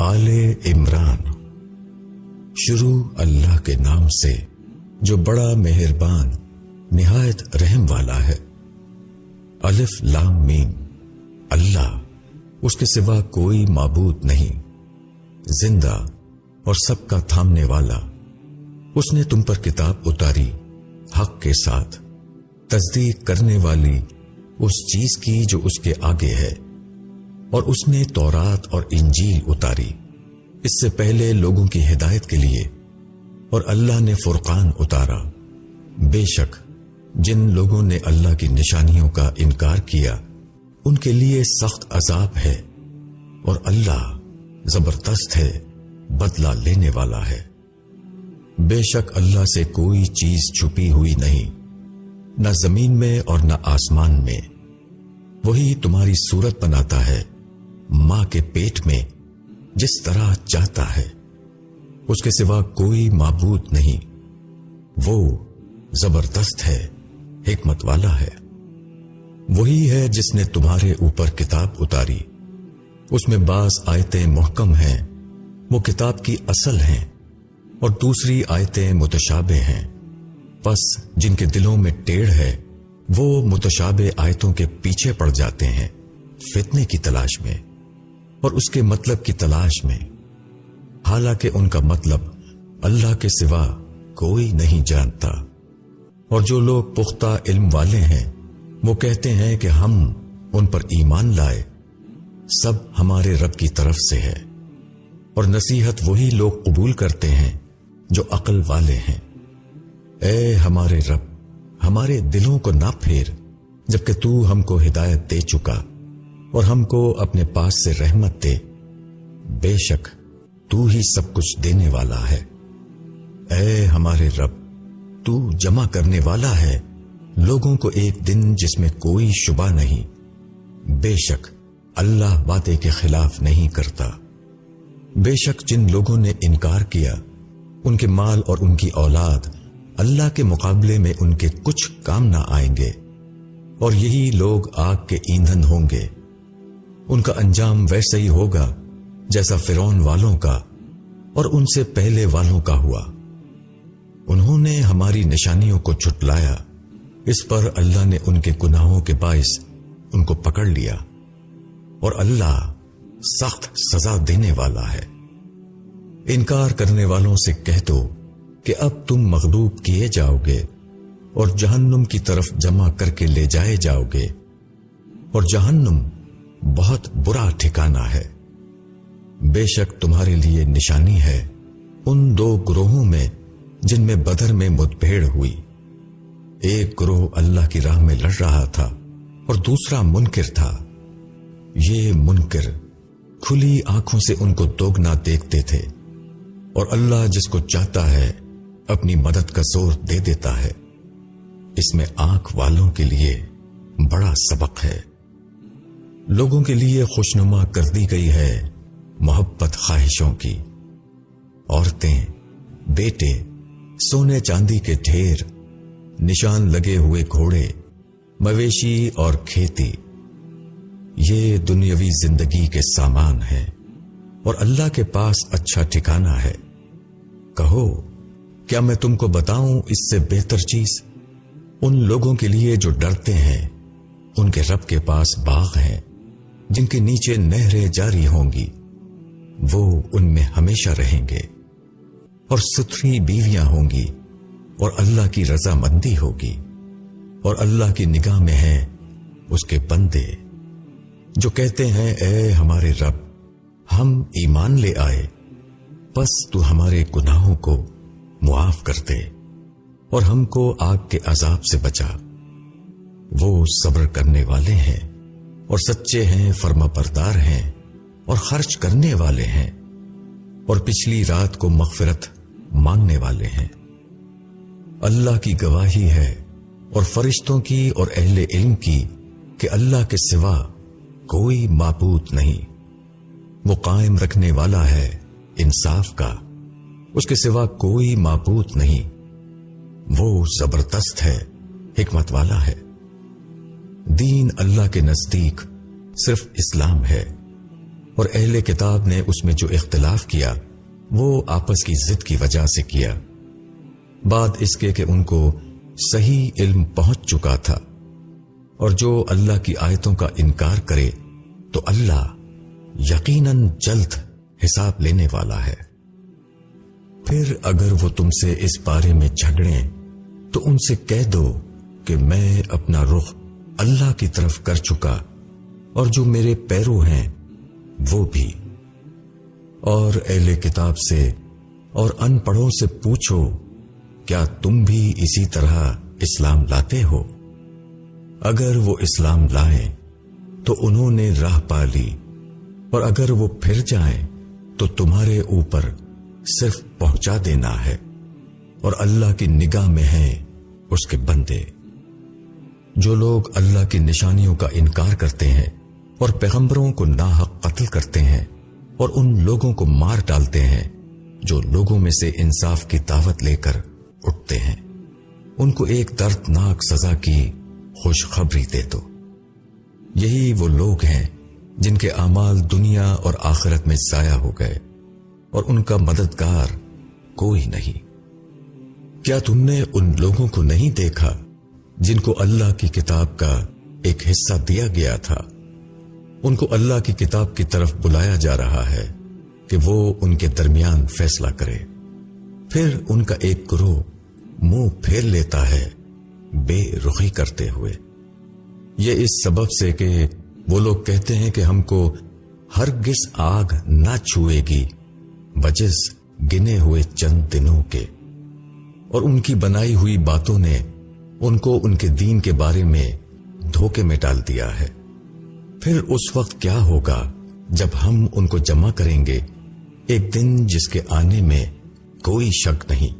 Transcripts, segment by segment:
آلِ عمران۔ شروع اللہ کے نام سے جو بڑا مہربان نہایت رحم والا ہے۔ الف لام میم۔ اللہ، اس کے سوا کوئی معبود نہیں، زندہ اور سب کا تھامنے والا۔ اس نے تم پر کتاب اتاری حق کے ساتھ، تصدیق کرنے والی اس چیز کی جو اس کے آگے ہے، اور اس نے تورات اور انجیل اتاری اس سے پہلے لوگوں کی ہدایت کے لیے، اور اللہ نے فرقان اتارا۔ بے شک جن لوگوں نے اللہ کی نشانیوں کا انکار کیا ان کے لیے سخت عذاب ہے، اور اللہ زبردست ہے، بدلہ لینے والا ہے۔ بے شک اللہ سے کوئی چیز چھپی ہوئی نہیں، نہ زمین میں اور نہ آسمان میں۔ وہی تمہاری صورت بناتا ہے ماں کے پیٹ میں جس طرح چاہتا ہے، اس کے سوا کوئی معبود نہیں۔ وہ زبردست ہے، حکمت والا ہے۔ وہی ہے جس نے تمہارے اوپر کتاب اتاری، اس میں بعض آیتیں محکم ہیں، وہ کتاب کی اصل ہیں، اور دوسری آیتیں متشابہ ہیں۔ پس جن کے دلوں میں ٹیڑھ ہے وہ متشابہ آیتوں کے پیچھے پڑ جاتے ہیں فتنے کی تلاش میں اور اس کے مطلب کی تلاش میں، حالانکہ ان کا مطلب اللہ کے سوا کوئی نہیں جانتا۔ اور جو لوگ پختہ علم والے ہیں وہ کہتے ہیں کہ ہم ان پر ایمان لائے، سب ہمارے رب کی طرف سے ہے، اور نصیحت وہی لوگ قبول کرتے ہیں جو عقل والے ہیں۔ اے ہمارے رب، ہمارے دلوں کو نہ پھیر جبکہ تو ہم کو ہدایت دے چکا، اور ہم کو اپنے پاس سے رحمت دے، بے شک تو ہی سب کچھ دینے والا ہے۔ اے ہمارے رب، تو جمع کرنے والا ہے لوگوں کو ایک دن جس میں کوئی شبہ نہیں، بے شک اللہ وعدے کے خلاف نہیں کرتا۔ بے شک جن لوگوں نے انکار کیا ان کے مال اور ان کی اولاد اللہ کے مقابلے میں ان کے کچھ کام نہ آئیں گے، اور یہی لوگ آگ کے ایندھن ہوں گے۔ ان کا انجام ویسا ہی ہوگا جیسا فرعون والوں کا اور ان سے پہلے والوں کا ہوا۔ انہوں نے ہماری نشانیوں کو جھٹلایا، اس پر اللہ نے ان کے گناہوں کے باعث ان کو پکڑ لیا، اور اللہ سخت سزا دینے والا ہے۔ انکار کرنے والوں سے کہہ دو کہ اب تم مغلوب کیے جاؤ گے اور جہنم کی طرف جمع کر کے لے جائے جاؤ گے، اور جہنم بہت برا ٹھکانہ ہے۔ بے شک تمہارے لیے نشانی ہے ان دو گروہوں میں جن میں بدر میں مدبھیڑ ہوئی۔ ایک گروہ اللہ کی راہ میں لڑ رہا تھا اور دوسرا منکر تھا۔ یہ منکر کھلی آنکھوں سے ان کو دوگنا دیکھتے تھے، اور اللہ جس کو چاہتا ہے اپنی مدد کا زور دے دیتا ہے۔ اس میں آنکھ والوں کے لیے بڑا سبق ہے۔ لوگوں کے لیے خوشنما کر دی گئی ہے محبت خواہشوں کی، عورتیں، بیٹے، سونے چاندی کے ڈھیر، نشان لگے ہوئے گھوڑے، مویشی اور کھیتی، یہ دنیاوی زندگی کے سامان ہیں، اور اللہ کے پاس اچھا ٹھکانہ ہے۔ کہو کیا میں تم کو بتاؤں اس سے بہتر چیز؟ ان لوگوں کے لیے جو ڈرتے ہیں ان کے رب کے پاس باغ ہیں جن کے نیچے نہریں جاری ہوں گی، وہ ان میں ہمیشہ رہیں گے، اور ستھری بیویاں ہوں گی، اور اللہ کی رضامندی ہوگی، اور اللہ کی نگاہ میں ہیں اس کے بندے جو کہتے ہیں اے ہمارے رب، ہم ایمان لے آئے، پس تو ہمارے گناہوں کو معاف کر دے اور ہم کو آگ کے عذاب سے بچا۔ وہ صبر کرنے والے ہیں اور سچے ہیں، فرما بردار ہیں اور خرچ کرنے والے ہیں، اور پچھلی رات کو مغفرت مانگنے والے ہیں۔ اللہ کی گواہی ہے اور فرشتوں کی اور اہل علم کی کہ اللہ کے سوا کوئی معبود نہیں۔ وہ قائم رکھنے والا ہے انصاف کا، اس کے سوا کوئی معبود نہیں۔ وہ زبردست ہے، حکمت والا ہے۔ دین اللہ کے نزدیک صرف اسلام ہے، اور اہل کتاب نے اس میں جو اختلاف کیا وہ آپس کی ضد کی وجہ سے کیا، بعد اس کے کہ ان کو صحیح علم پہنچ چکا تھا۔ اور جو اللہ کی آیتوں کا انکار کرے تو اللہ یقیناً جلد حساب لینے والا ہے۔ پھر اگر وہ تم سے اس بارے میں جھگڑیں تو ان سے کہہ دو کہ میں اپنا رخ اللہ کی طرف کر چکا اور جو میرے پیرو ہیں وہ بھی۔ اور اہل کتاب سے اور ان پڑھوں سے پوچھو کیا تم بھی اسی طرح اسلام لاتے ہو؟ اگر وہ اسلام لائیں تو انہوں نے راہ پا لی، اور اگر وہ پھر جائیں تو تمہارے اوپر صرف پہنچا دینا ہے، اور اللہ کی نگاہ میں ہیں اس کے بندے۔ جو لوگ اللہ کی نشانیوں کا انکار کرتے ہیں اور پیغمبروں کو ناحق قتل کرتے ہیں اور ان لوگوں کو مار ڈالتے ہیں جو لوگوں میں سے انصاف کی دعوت لے کر اٹھتے ہیں، ان کو ایک دردناک سزا کی خوشخبری دے دو۔ یہی وہ لوگ ہیں جن کے اعمال دنیا اور آخرت میں ضائع ہو گئے اور ان کا مددگار کوئی نہیں۔ کیا تم نے ان لوگوں کو نہیں دیکھا جن کو اللہ کی کتاب کا ایک حصہ دیا گیا تھا؟ ان کو اللہ کی کتاب کی طرف بلایا جا رہا ہے کہ وہ ان کے درمیان فیصلہ کرے، پھر ان کا ایک گروہ منہ پھیر لیتا ہے بے رخی کرتے ہوئے۔ یہ اس سبب سے کہ وہ لوگ کہتے ہیں کہ ہم کو ہرگز آگ نہ چھوئے گی بجز گنے ہوئے چند دنوں کے، اور ان کی بنائی ہوئی باتوں نے ان کو ان کے دین کے بارے میں دھوکے میں ڈال دیا ہے۔ پھر اس وقت کیا ہوگا جب ہم ان کو جمع کریں گے، ایک دن جس کے آنے میں کوئی شک نہیں،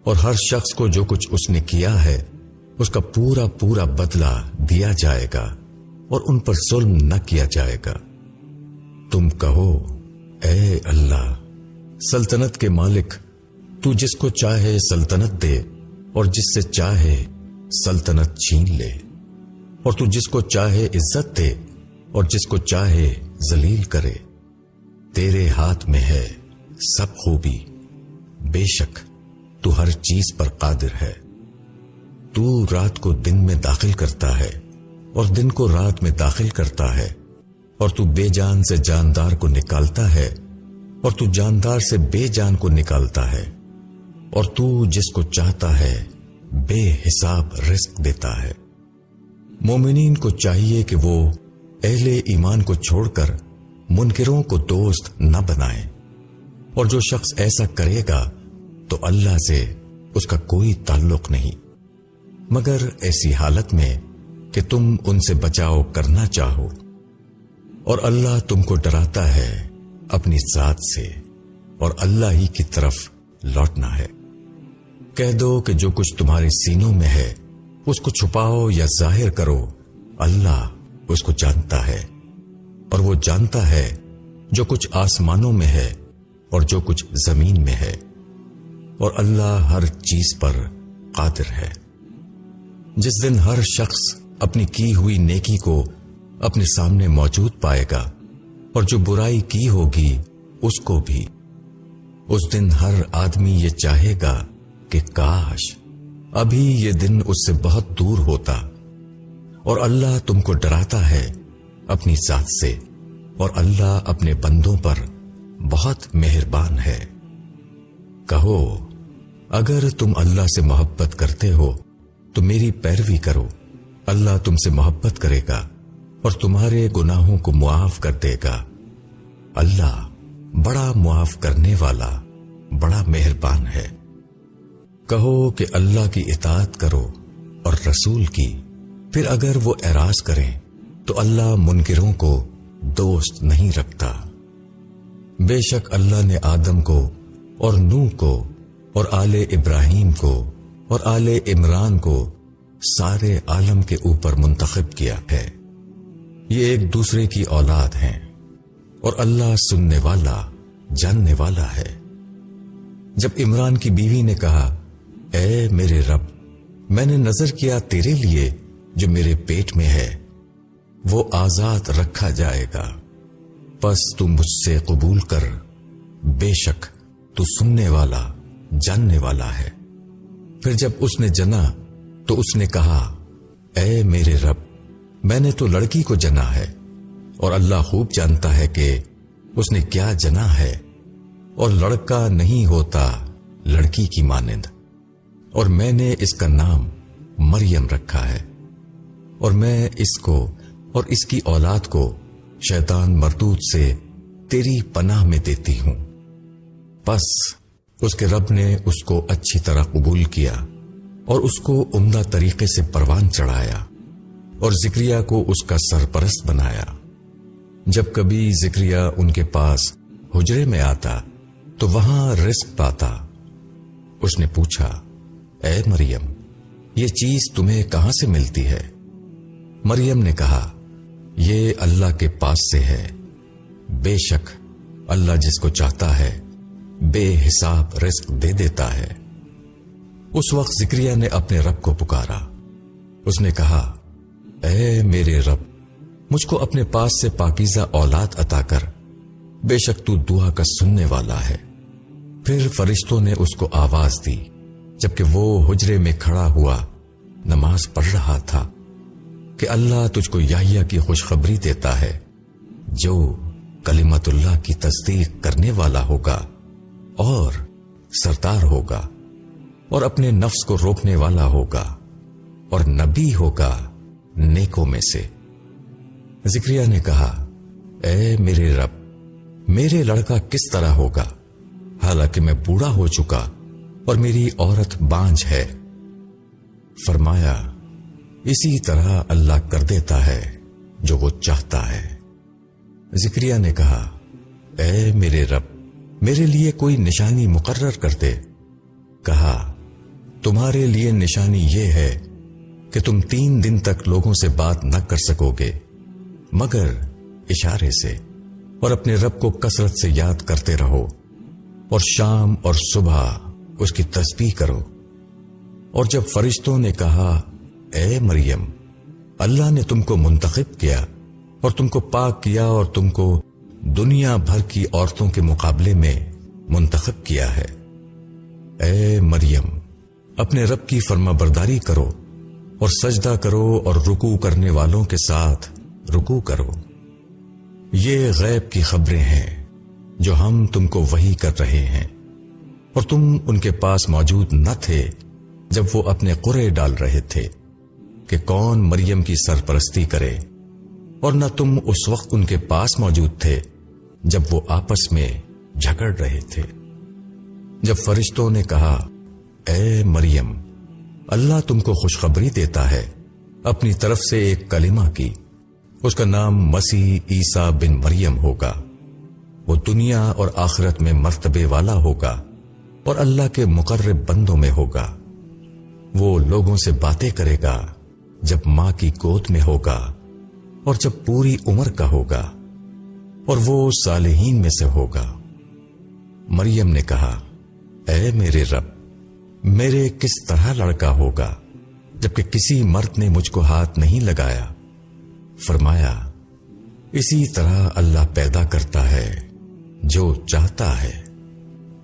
اور ہر شخص کو جو کچھ اس نے کیا ہے اس کا پورا پورا بدلہ دیا جائے گا، اور ان پر ظلم نہ کیا جائے گا۔ تم کہو اے اللہ سلطنت کے مالک، تو جس کو چاہے سلطنت دے اور جس سے چاہے سلطنت چھین لے، اور تو جس کو چاہے عزت دے اور جس کو چاہے ذلیل کرے، تیرے ہاتھ میں ہے سب خوبی، بے شک تو ہر چیز پر قادر ہے۔ تو رات کو دن میں داخل کرتا ہے اور دن کو رات میں داخل کرتا ہے، اور تو بے جان سے جاندار کو نکالتا ہے اور تو جاندار سے بے جان کو نکالتا ہے، اور تو جس کو چاہتا ہے بے حساب رزق دیتا ہے۔ مومنین کو چاہیے کہ وہ اہل ایمان کو چھوڑ کر منکروں کو دوست نہ بنائیں، اور جو شخص ایسا کرے گا تو اللہ سے اس کا کوئی تعلق نہیں، مگر ایسی حالت میں کہ تم ان سے بچاؤ کرنا چاہو، اور اللہ تم کو ڈراتا ہے اپنی ذات سے، اور اللہ ہی کی طرف لوٹنا ہے۔ کہہ دو کہ جو کچھ تمہارے سینوں میں ہے اس کو چھپاؤ یا ظاہر کرو، اللہ اس کو جانتا ہے، اور وہ جانتا ہے جو کچھ آسمانوں میں ہے اور جو کچھ زمین میں ہے، اور اللہ ہر چیز پر قادر ہے۔ جس دن ہر شخص اپنی کی ہوئی نیکی کو اپنے سامنے موجود پائے گا اور جو برائی کی ہوگی اس کو بھی، اس دن ہر آدمی یہ چاہے گا کہ کاش ابھی یہ دن اس سے بہت دور ہوتا، اور اللہ تم کو ڈراتا ہے اپنی ذات سے، اور اللہ اپنے بندوں پر بہت مہربان ہے۔ کہو اگر تم اللہ سے محبت کرتے ہو تو میری پیروی کرو، اللہ تم سے محبت کرے گا اور تمہارے گناہوں کو معاف کر دے گا۔ اللہ بڑا معاف کرنے والا، بڑا مہربان ہے۔ کہو کہ اللہ کی اطاعت کرو اور رسول کی، پھر اگر وہ اعراض کریں تو اللہ منکروں کو دوست نہیں رکھتا۔ بے شک اللہ نے آدم کو اور نوح کو اور آل ابراہیم کو اور آل عمران کو سارے عالم کے اوپر منتخب کیا ہے۔ یہ ایک دوسرے کی اولاد ہیں، اور اللہ سننے والا جاننے والا ہے۔ جب عمران کی بیوی نے کہا اے میرے رب، میں نے نظر کیا تیرے لیے جو میرے پیٹ میں ہے وہ آزاد رکھا جائے گا، پس تو مجھ سے قبول کر، بے شک تو سننے والا جاننے والا ہے۔ پھر جب اس نے جنا تو اس نے کہا، اے میرے رب، میں نے تو لڑکی کو جنا ہے، اور اللہ خوب جانتا ہے کہ اس نے کیا جنا ہے، اور لڑکا نہیں ہوتا لڑکی کی مانند، اور میں نے اس کا نام مریم رکھا ہے، اور میں اس کو اور اس کی اولاد کو شیطان مردود سے تیری پناہ میں دیتی ہوں۔ پس اس کے رب نے اس کو اچھی طرح قبول کیا اور اس کو عمدہ طریقے سے پروان چڑھایا، اور زکریا کو اس کا سرپرست بنایا۔ جب کبھی زکریا ان کے پاس حجرے میں آتا تو وہاں رزق پاتا۔ اس نے پوچھا، اے مریم، یہ چیز تمہیں کہاں سے ملتی ہے؟ مریم نے کہا، یہ اللہ کے پاس سے ہے، بے شک اللہ جس کو چاہتا ہے بے حساب رزق دے دیتا ہے۔ اس وقت زکریا نے اپنے رب کو پکارا۔ اس نے کہا، اے میرے رب، مجھ کو اپنے پاس سے پاکیزہ اولاد عطا کر، بے شک تو دعا کا سننے والا ہے۔ پھر فرشتوں نے اس کو آواز دی جبکہ وہ حجرے میں کھڑا ہوا نماز پڑھ رہا تھا کہ اللہ تجھ کو یحییٰ کی خوشخبری دیتا ہے، جو کلمت اللہ کی تصدیق کرنے والا ہوگا اور سردار ہوگا، اور اپنے نفس کو روکنے والا ہوگا، اور نبی ہوگا نیکوں میں سے۔ زکریا نے کہا، اے میرے رب، میرے لڑکا کس طرح ہوگا، حالانکہ میں بوڑھا ہو چکا اور میری عورت بانجھ ہے؟ فرمایا، اسی طرح اللہ کر دیتا ہے جو وہ چاہتا ہے۔ زکریا نے کہا، اے میرے رب، میرے لیے کوئی نشانی مقرر کر دے۔ کہا، تمہارے لیے نشانی یہ ہے کہ تم 3 دن تک لوگوں سے بات نہ کر سکو گے مگر اشارے سے، اور اپنے رب کو کثرت سے یاد کرتے رہو، اور شام اور صبح اس کی تسبیح کرو۔ اور جب فرشتوں نے کہا، اے مریم، اللہ نے تم کو منتخب کیا اور تم کو پاک کیا اور تم کو دنیا بھر کی عورتوں کے مقابلے میں منتخب کیا ہے، اے مریم، اپنے رب کی فرما برداری کرو اور سجدہ کرو اور رکوع کرنے والوں کے ساتھ رکوع کرو۔ یہ غیب کی خبریں ہیں جو ہم تم کو وحی کر رہے ہیں، اور تم ان کے پاس موجود نہ تھے جب وہ اپنے قرعے ڈال رہے تھے کہ کون مریم کی سرپرستی کرے، اور نہ تم اس وقت ان کے پاس موجود تھے جب وہ آپس میں جھگڑ رہے تھے۔ جب فرشتوں نے کہا، اے مریم، اللہ تم کو خوشخبری دیتا ہے اپنی طرف سے ایک کلمہ کی، اس کا نام مسیح عیسیٰ بن مریم ہوگا، وہ دنیا اور آخرت میں مرتبے والا ہوگا اور اللہ کے مقرب بندوں میں ہوگا۔ وہ لوگوں سے باتیں کرے گا جب ماں کی گود میں ہوگا اور جب پوری عمر کا ہوگا، اور وہ صالحین میں سے ہوگا۔ مریم نے کہا، اے میرے رب، میرے کس طرح لڑکا ہوگا جبکہ کسی مرد نے مجھ کو ہاتھ نہیں لگایا؟ فرمایا، اسی طرح اللہ پیدا کرتا ہے جو چاہتا ہے۔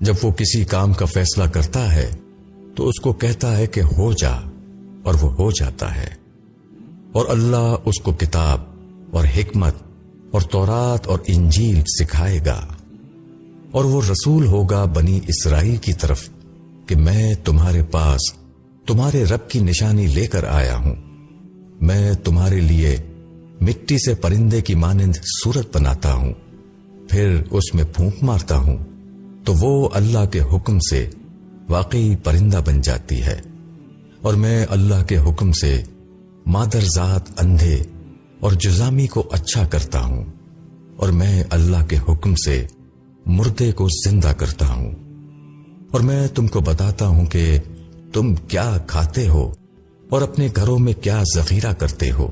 جب وہ کسی کام کا فیصلہ کرتا ہے تو اس کو کہتا ہے کہ ہو جا، اور وہ ہو جاتا ہے۔ اور اللہ اس کو کتاب اور حکمت اور تورات اور انجیل سکھائے گا، اور وہ رسول ہوگا بنی اسرائیل کی طرف کہ میں تمہارے پاس تمہارے رب کی نشانی لے کر آیا ہوں۔ میں تمہارے لیے مٹی سے پرندے کی مانند صورت بناتا ہوں، پھر اس میں پھونک مارتا ہوں تو وہ اللہ کے حکم سے واقعی پرندہ بن جاتی ہے، اور میں اللہ کے حکم سے مادرزاد اندھے اور جزامی کو اچھا کرتا ہوں، اور میں اللہ کے حکم سے مردے کو زندہ کرتا ہوں، اور میں تم کو بتاتا ہوں کہ تم کیا کھاتے ہو اور اپنے گھروں میں کیا ذخیرہ کرتے ہو۔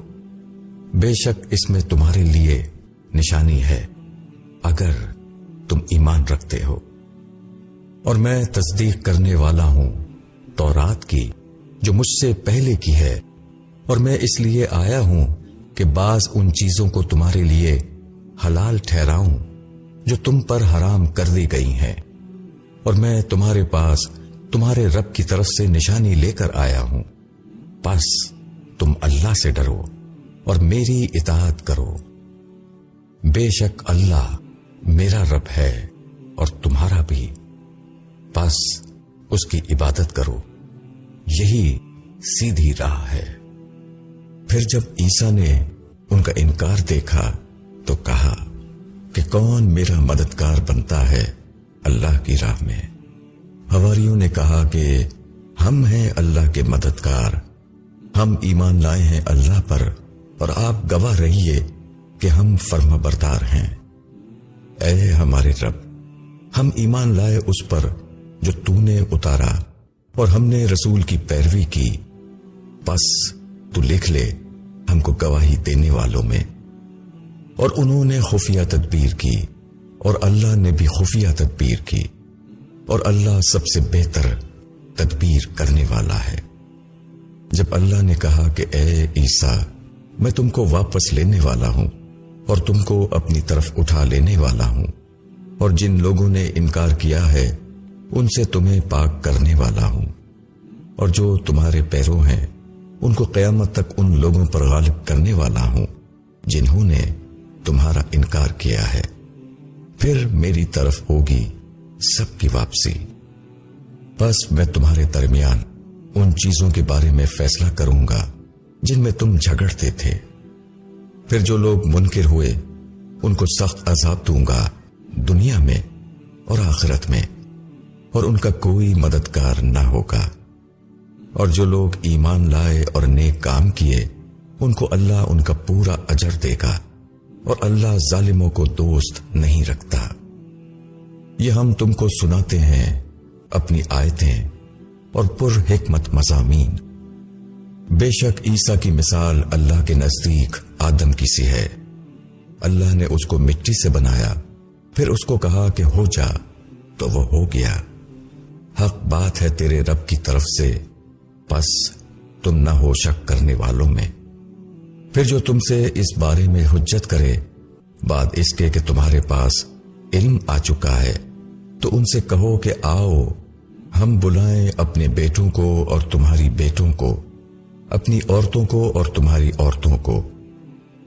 بے شک اس میں تمہارے لیے نشانی ہے اگر تم ایمان رکھتے ہو۔ اور میں تصدیق کرنے والا ہوں تورات کی جو مجھ سے پہلے کی ہے، اور میں اس لیے آیا ہوں کہ بعض ان چیزوں کو تمہارے لیے حلال ٹھہراؤں جو تم پر حرام کر دی گئی ہیں، اور میں تمہارے پاس تمہارے رب کی طرف سے نشانی لے کر آیا ہوں، پس تم اللہ سے ڈرو اور میری اطاعت کرو۔ بے شک اللہ میرا رب ہے اور تمہارا بھی، پس اس کی عبادت کرو، یہی سیدھی راہ ہے۔ پھر جب عیسیٰ نے ان کا انکار دیکھا تو کہا کہ کون میرا مددگار بنتا ہے اللہ کی راہ میں؟ حواریوں نے کہا کہ ہم ہیں اللہ کے مددگار، ہم ایمان لائے ہیں اللہ پر، اور آپ گواہ رہیے کہ ہم فرما بردار ہیں۔ اے ہمارے رب، ہم ایمان لائے اس پر جو تو نے اتارا، اور ہم نے رسول کی پیروی کی، پس تو لکھ لے ہم کو گواہی دینے والوں میں۔ اور انہوں نے خفیہ تدبیر کی اور اللہ نے بھی خفیہ تدبیر کی، اور اللہ سب سے بہتر تدبیر کرنے والا ہے۔ جب اللہ نے کہا کہ اے عیسیٰ، میں تم کو واپس لینے والا ہوں اور تم کو اپنی طرف اٹھا لینے والا ہوں، اور جن لوگوں نے انکار کیا ہے ان سے تمہیں پاک کرنے والا ہوں، اور جو تمہارے پیرو ہیں ان کو قیامت تک ان لوگوں پر غالب کرنے والا ہوں جنہوں نے تمہارا انکار کیا ہے۔ پھر میری طرف ہوگی سب کی واپسی، بس میں تمہارے درمیان ان چیزوں کے بارے میں فیصلہ کروں گا جن میں تم جھگڑتے تھے۔ پھر جو لوگ منکر ہوئے ان کو سخت عذاب دوں گا دنیا میں اور آخرت میں، اور ان کا کوئی مددگار نہ ہوگا۔ اور جو لوگ ایمان لائے اور نیک کام کیے ان کو اللہ ان کا پورا اجر دے گا، اور اللہ ظالموں کو دوست نہیں رکھتا۔ یہ ہم تم کو سناتے ہیں اپنی آیتیں اور پر حکمت مضامین۔ بے شک عیسیٰ کی مثال اللہ کے نزدیک آدم کی سی ہے۔ اللہ نے اس کو مٹی سے بنایا، پھر اس کو کہا کہ ہو جا تو وہ ہو گیا۔ حق بات ہے تیرے رب کی طرف سے، پس تم نہ ہو شک کرنے والوں میں۔ پھر جو تم سے اس بارے میں حجت کرے بعد اس کے کہ تمہارے پاس علم آ چکا ہے، تو ان سے کہو کہ آؤ ہم بلائیں اپنے بیٹوں کو اور تمہاری بیٹوں کو، اپنی عورتوں کو اور تمہاری عورتوں کو،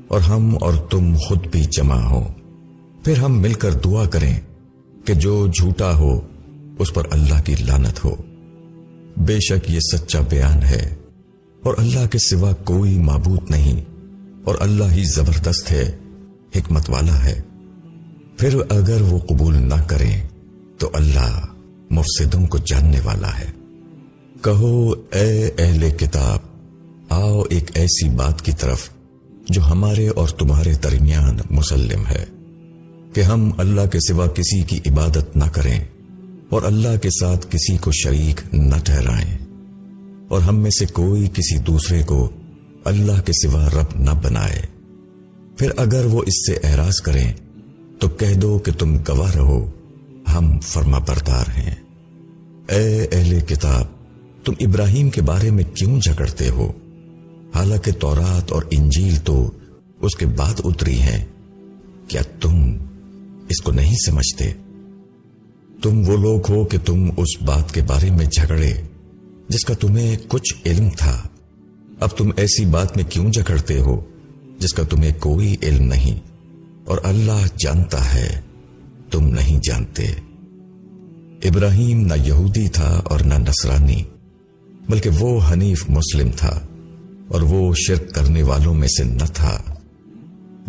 اور ہم اور تم خود بھی جمع ہو، پھر ہم مل کر دعا کریں کہ جو جھوٹا ہو اس پر اللہ کی لعنت ہو۔ بے شک یہ سچا بیان ہے، اور اللہ کے سوا کوئی معبود نہیں، اور اللہ ہی زبردست ہے، حکمت والا ہے۔ پھر اگر وہ قبول نہ کریں تو اللہ مفسدوں کو جاننے والا ہے۔ کہو اے اہل کتاب، آؤ ایک ایسی بات کی طرف جو ہمارے اور تمہارے درمیان مسلم ہے، کہ ہم اللہ کے سوا کسی کی عبادت نہ کریں اور اللہ کے ساتھ کسی کو شریک نہ ٹھہرائیں، اور ہم میں سے کوئی کسی دوسرے کو اللہ کے سوا رب نہ بنائے۔ پھر اگر وہ اس سے اعراض کریں تو کہہ دو کہ تم گواہ رہو ہم فرما بردار ہیں۔ اے اہل کتاب، تم ابراہیم کے بارے میں کیوں جھگڑتے ہو؟ حالانکہ تورات اور انجیل تو اس کے بعد اتری ہیں، کیا تم اس کو نہیں سمجھتے؟ تم وہ لوگ ہو کہ تم اس بات کے بارے میں جھگڑے جس کا تمہیں کچھ علم تھا، اب تم ایسی بات میں کیوں جھگڑتے ہو جس کا تمہیں کوئی علم نہیں، اور اللہ جانتا ہے تم نہیں جانتے۔ ابراہیم نہ یہودی تھا اور نہ نصرانی، بلکہ وہ حنیف مسلم تھا، اور وہ شرک کرنے والوں میں سے نہ تھا۔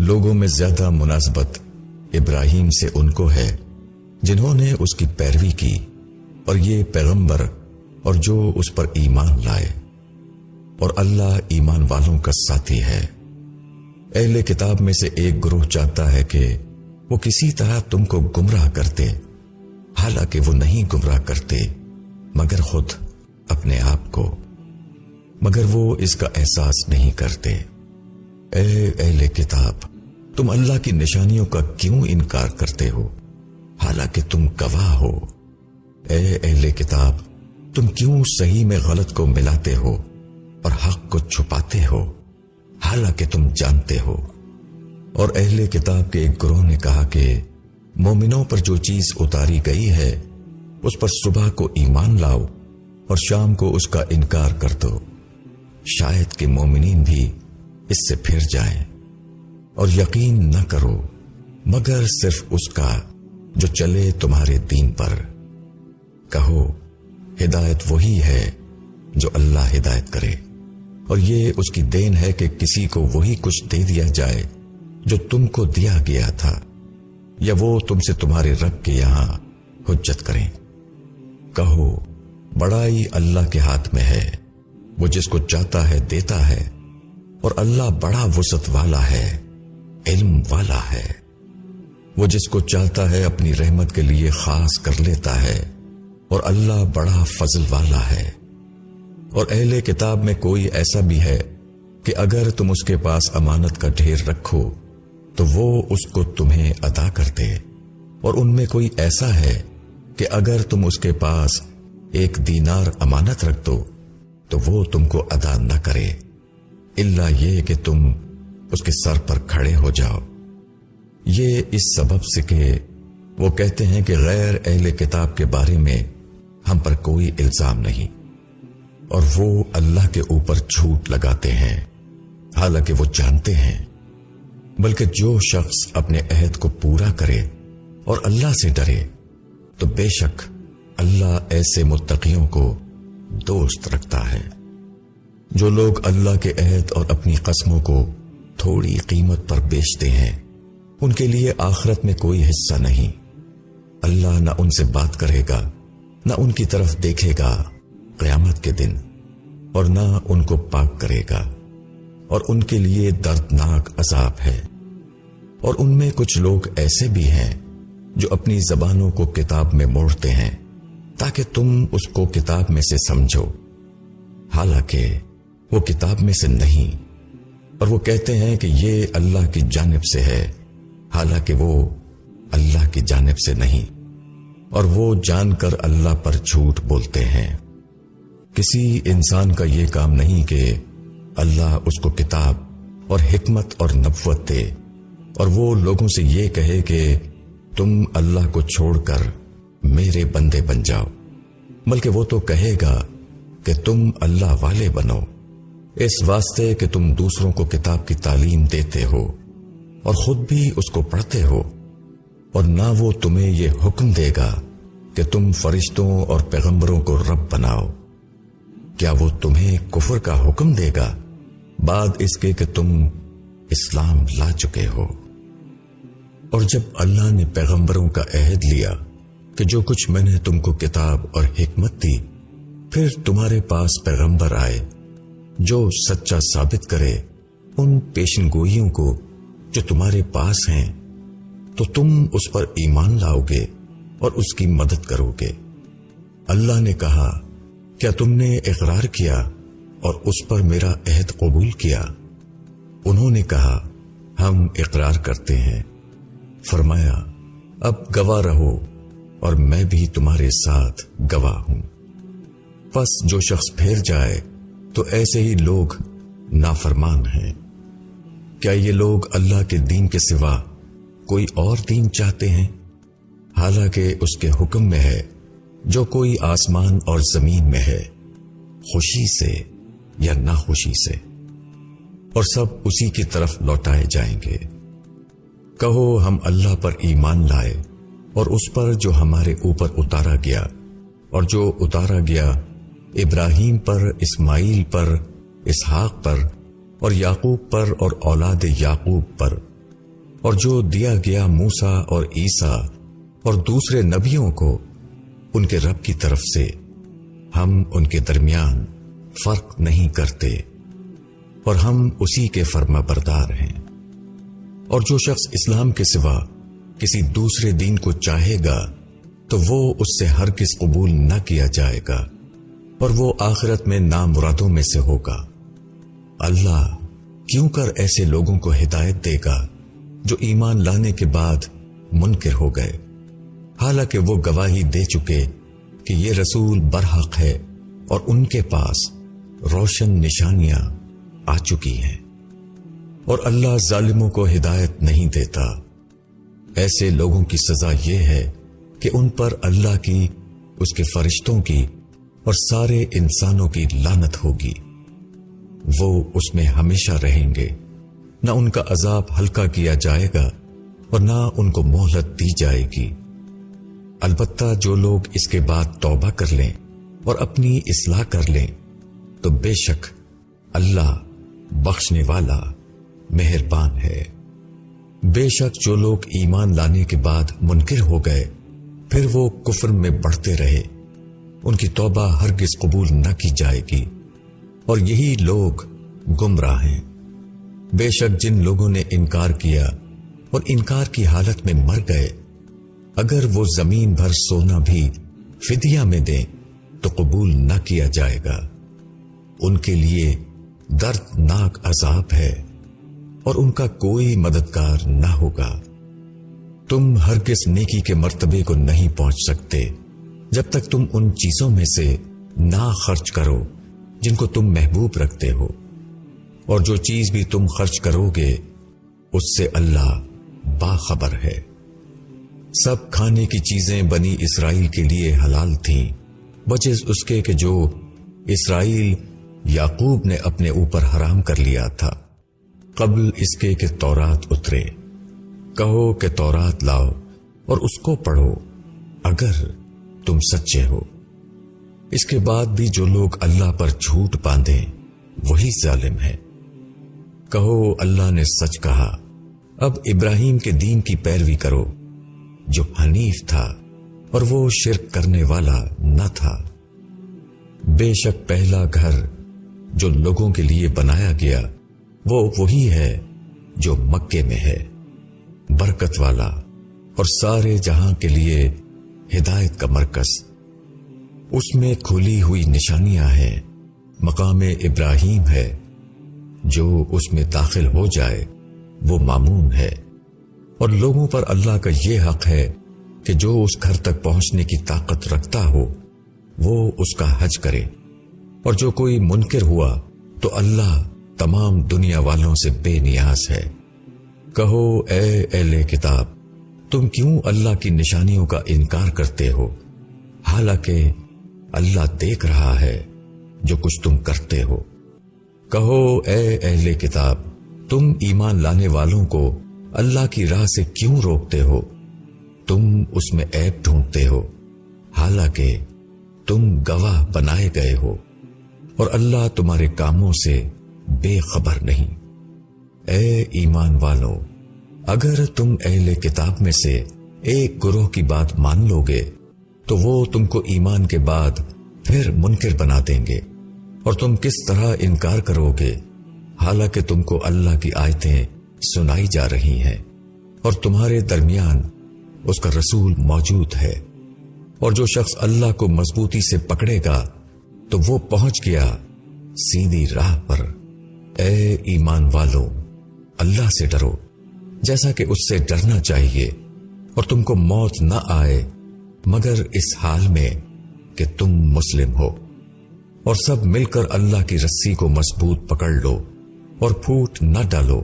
لوگوں میں زیادہ مناسبت ابراہیم سے ان کو ہے جنہوں نے اس کی پیروی کی، اور یہ پیغمبر اور جو اس پر ایمان لائے، اور اللہ ایمان والوں کا ساتھی ہے۔ اہل کتاب میں سے ایک گروہ چاہتا ہے کہ وہ کسی طرح تم کو گمراہ کرتے، حالانکہ وہ نہیں گمراہ کرتے مگر خود اپنے آپ کو، مگر وہ اس کا احساس نہیں کرتے۔ اے اہل کتاب، تم اللہ کی نشانیوں کا کیوں انکار کرتے ہو حالانکہ تم گواہ ہو؟ اے اہل کتاب، تم کیوں صحیح میں غلط کو ملاتے ہو اور حق کو چھپاتے ہو حالانکہ تم جانتے ہو؟ اور اہل کتاب کے ایک گروہ نے کہا کہ مومنوں پر جو چیز اتاری گئی ہے اس پر صبح کو ایمان لاؤ اور شام کو اس کا انکار کر دو، شاید کہ مومنین بھی اس سے پھر جائیں، اور یقین نہ کرو مگر صرف اس کا جو چلے تمہارے دین پر۔ کہو ہدایت وہی ہے جو اللہ ہدایت کرے، اور یہ اس کی دین ہے کہ کسی کو وہی کچھ دے دیا جائے جو تم کو دیا گیا تھا، یا وہ تم سے تمہارے رب کے یہاں حجت کریں۔ کہو بڑائی اللہ کے ہاتھ میں ہے، وہ جس کو چاہتا ہے دیتا ہے، اور اللہ بڑا وسعت والا ہے، علم والا ہے۔ وہ جس کو چاہتا ہے اپنی رحمت کے لیے خاص کر لیتا ہے، اور اللہ بڑا فضل والا ہے۔ اور اہل کتاب میں کوئی ایسا بھی ہے کہ اگر تم اس کے پاس امانت کا ڈھیر رکھو تو وہ اس کو تمہیں ادا کر دے، اور ان میں کوئی ایسا ہے کہ اگر تم اس کے پاس 1 دینار امانت رکھ دو تو وہ تم کو ادا نہ کرے، الا یہ کہ تم اس کے سر پر کھڑے ہو جاؤ۔ یہ اس سبب سے کہ وہ کہتے ہیں کہ غیر اہل کتاب کے بارے میں ہم پر کوئی الزام نہیں، اور وہ اللہ کے اوپر جھوٹ لگاتے ہیں حالانکہ وہ جانتے ہیں۔ بلکہ جو شخص اپنے عہد کو پورا کرے اور اللہ سے ڈرے تو بے شک اللہ ایسے متقیوں کو دوست رکھتا ہے۔ جو لوگ اللہ کے عہد اور اپنی قسموں کو تھوڑی قیمت پر بیچتے ہیں ان کے لیے آخرت میں کوئی حصہ نہیں۔ اللہ نہ ان سے بات کرے گا، نہ ان کی طرف دیکھے گا قیامت کے دن، اور نہ ان کو پاک کرے گا، اور ان کے لیے دردناک عذاب ہے۔ اور ان میں کچھ لوگ ایسے بھی ہیں جو اپنی زبانوں کو کتاب میں موڑتے ہیں تاکہ تم اس کو کتاب میں سے سمجھو، حالانکہ وہ کتاب میں سے نہیں، اور وہ کہتے ہیں کہ یہ اللہ کی جانب سے ہے، حالانکہ وہ اللہ کی جانب سے نہیں، اور وہ جان کر اللہ پر جھوٹ بولتے ہیں۔ کسی انسان کا یہ کام نہیں کہ اللہ اس کو کتاب اور حکمت اور نبوت دے اور وہ لوگوں سے یہ کہے کہ تم اللہ کو چھوڑ کر میرے بندے بن جاؤ، بلکہ وہ تو کہے گا کہ تم اللہ والے بنو، اس واسطے کہ تم دوسروں کو کتاب کی تعلیم دیتے ہو اور خود بھی اس کو پڑھتے ہو، اور نہ وہ تمہیں یہ حکم دے گا کہ تم فرشتوں اور پیغمبروں کو رب بناؤ۔ کیا وہ تمہیں کفر کا حکم دے گا بعد اس کے کہ تم اسلام لا چکے ہو؟ اور جب اللہ نے پیغمبروں کا عہد لیا کہ جو کچھ میں نے تم کو کتاب اور حکمت دی، پھر تمہارے پاس پیغمبر آئے جو سچا ثابت کرے ان پیشن گوئیوں کو جو تمہارے پاس ہیں، تو تم اس پر ایمان لاؤ گے اور اس کی مدد کرو گے۔ اللہ نے کہا کیا تم نے اقرار کیا اور اس پر میرا عہد قبول کیا؟ انہوں نے کہا ہم اقرار کرتے ہیں۔ فرمایا اب گواہ رہو اور میں بھی تمہارے ساتھ گواہ ہوں۔ پس جو شخص پھر جائے تو ایسے ہی لوگ نافرمان ہیں۔ کیا یہ لوگ اللہ کے دین کے سوا کوئی اور دین چاہتے ہیں؟ حالانکہ اس کے حکم میں ہے جو کوئی آسمان اور زمین میں ہے، خوشی سے یا ناخوشی سے، اور سب اسی کی طرف لوٹائے جائیں گے۔ کہو ہم اللہ پر ایمان لائے اور اس پر جو ہمارے اوپر اتارا گیا، اور جو اتارا گیا ابراہیم پر، اسماعیل پر، اسحاق پر اور یعقوب پر اور اولاد یعقوب پر، اور جو دیا گیا موسیٰ اور عیسیٰ اور دوسرے نبیوں کو ان کے رب کی طرف سے، ہم ان کے درمیان فرق نہیں کرتے، اور ہم اسی کے فرما بردار ہیں۔ اور جو شخص اسلام کے سوا کسی دوسرے دین کو چاہے گا تو وہ اس سے ہرگز قبول نہ کیا جائے گا، اور وہ آخرت میں نامرادوں میں سے ہوگا۔ اللہ کیوں کر ایسے لوگوں کو ہدایت دے گا جو ایمان لانے کے بعد منکر ہو گئے، حالانکہ وہ گواہی دے چکے کہ یہ رسول برحق ہے اور ان کے پاس روشن نشانیاں آ چکی ہیں۔ اور اللہ ظالموں کو ہدایت نہیں دیتا۔ ایسے لوگوں کی سزا یہ ہے کہ ان پر اللہ کی، اس کے فرشتوں کی اور سارے انسانوں کی لعنت ہوگی۔ وہ اس میں ہمیشہ رہیں گے، نہ ان کا عذاب ہلکا کیا جائے گا اور نہ ان کو مہلت دی جائے گی۔ البتہ جو لوگ اس کے بعد توبہ کر لیں اور اپنی اصلاح کر لیں تو بے شک اللہ بخشنے والا مہربان ہے۔ بے شک جو لوگ ایمان لانے کے بعد منکر ہو گئے پھر وہ کفر میں بڑھتے رہے، ان کی توبہ ہرگز قبول نہ کی جائے گی، اور یہی لوگ گمراہ ہیں۔ بے شک جن لوگوں نے انکار کیا اور انکار کی حالت میں مر گئے، اگر وہ زمین بھر سونا بھی فدیہ میں دیں تو قبول نہ کیا جائے گا۔ ان کے لیے دردناک عذاب ہے اور ان کا کوئی مددگار نہ ہوگا۔ تم ہرگز نیکی کے مرتبے کو نہیں پہنچ سکتے جب تک تم ان چیزوں میں سے نہ خرچ کرو جن کو تم محبوب رکھتے ہو، اور جو چیز بھی تم خرچ کرو گے اس سے اللہ باخبر ہے۔ سب کھانے کی چیزیں بنی اسرائیل کے لیے حلال تھیں بجز اس کے کہ جو اسرائیل یعقوب نے اپنے اوپر حرام کر لیا تھا قبل اس کے کہ تورات اترے۔ کہو کہ تورات لاؤ اور اس کو پڑھو اگر تم سچے ہو۔ اس کے بعد بھی جو لوگ اللہ پر جھوٹ باندھیں وہی ظالم ہے۔ کہو اللہ نے سچ کہا، اب ابراہیم کے دین کی پیروی کرو جو حنیف تھا اور وہ شرک کرنے والا نہ تھا۔ بے شک پہلا گھر جو لوگوں کے لیے بنایا گیا وہ وہی ہے جو مکے میں ہے، برکت والا اور سارے جہاں کے لیے ہدایت کا مرکز۔ اس میں کھلی ہوئی نشانیاں ہیں، مقام ابراہیم ہے، جو اس میں داخل ہو جائے وہ مامون ہے۔ اور لوگوں پر اللہ کا یہ حق ہے کہ جو اس گھر تک پہنچنے کی طاقت رکھتا ہو وہ اس کا حج کرے، اور جو کوئی منکر ہوا تو اللہ تمام دنیا والوں سے بے نیاز ہے۔ کہو اے اہل کتاب، تم کیوں اللہ کی نشانیوں کا انکار کرتے ہو، حالانکہ اللہ دیکھ رہا ہے جو کچھ تم کرتے ہو۔ کہو اے اہل کتاب، تم ایمان لانے والوں کو اللہ کی راہ سے کیوں روکتے ہو؟ تم اس میں عیب ڈھونڈتے ہو، حالانکہ تم گواہ بنائے گئے ہو، اور اللہ تمہارے کاموں سے بے خبر نہیں۔ اے ایمان والو، اگر تم اہل کتاب میں سے ایک گروہ کی بات مان لو گے تو وہ تم کو ایمان کے بعد پھر منکر بنا دیں گے، اور تم کس طرح انکار کرو گے حالانکہ تم کو اللہ کی آیتیں سنائی جا رہی ہیں اور تمہارے درمیان اس کا رسول موجود ہے۔ اور جو شخص اللہ کو مضبوطی سے پکڑے گا تو وہ پہنچ گیا سیدھی راہ پر۔ اے ایمان والو، اللہ سے ڈرو جیسا کہ اس سے ڈرنا چاہیے، اور تم کو موت نہ آئے مگر اس حال میں کہ تم مسلم ہو، اور سب مل کر اللہ کی رسی کو مضبوط پکڑ لو اور پھوٹ نہ ڈالو،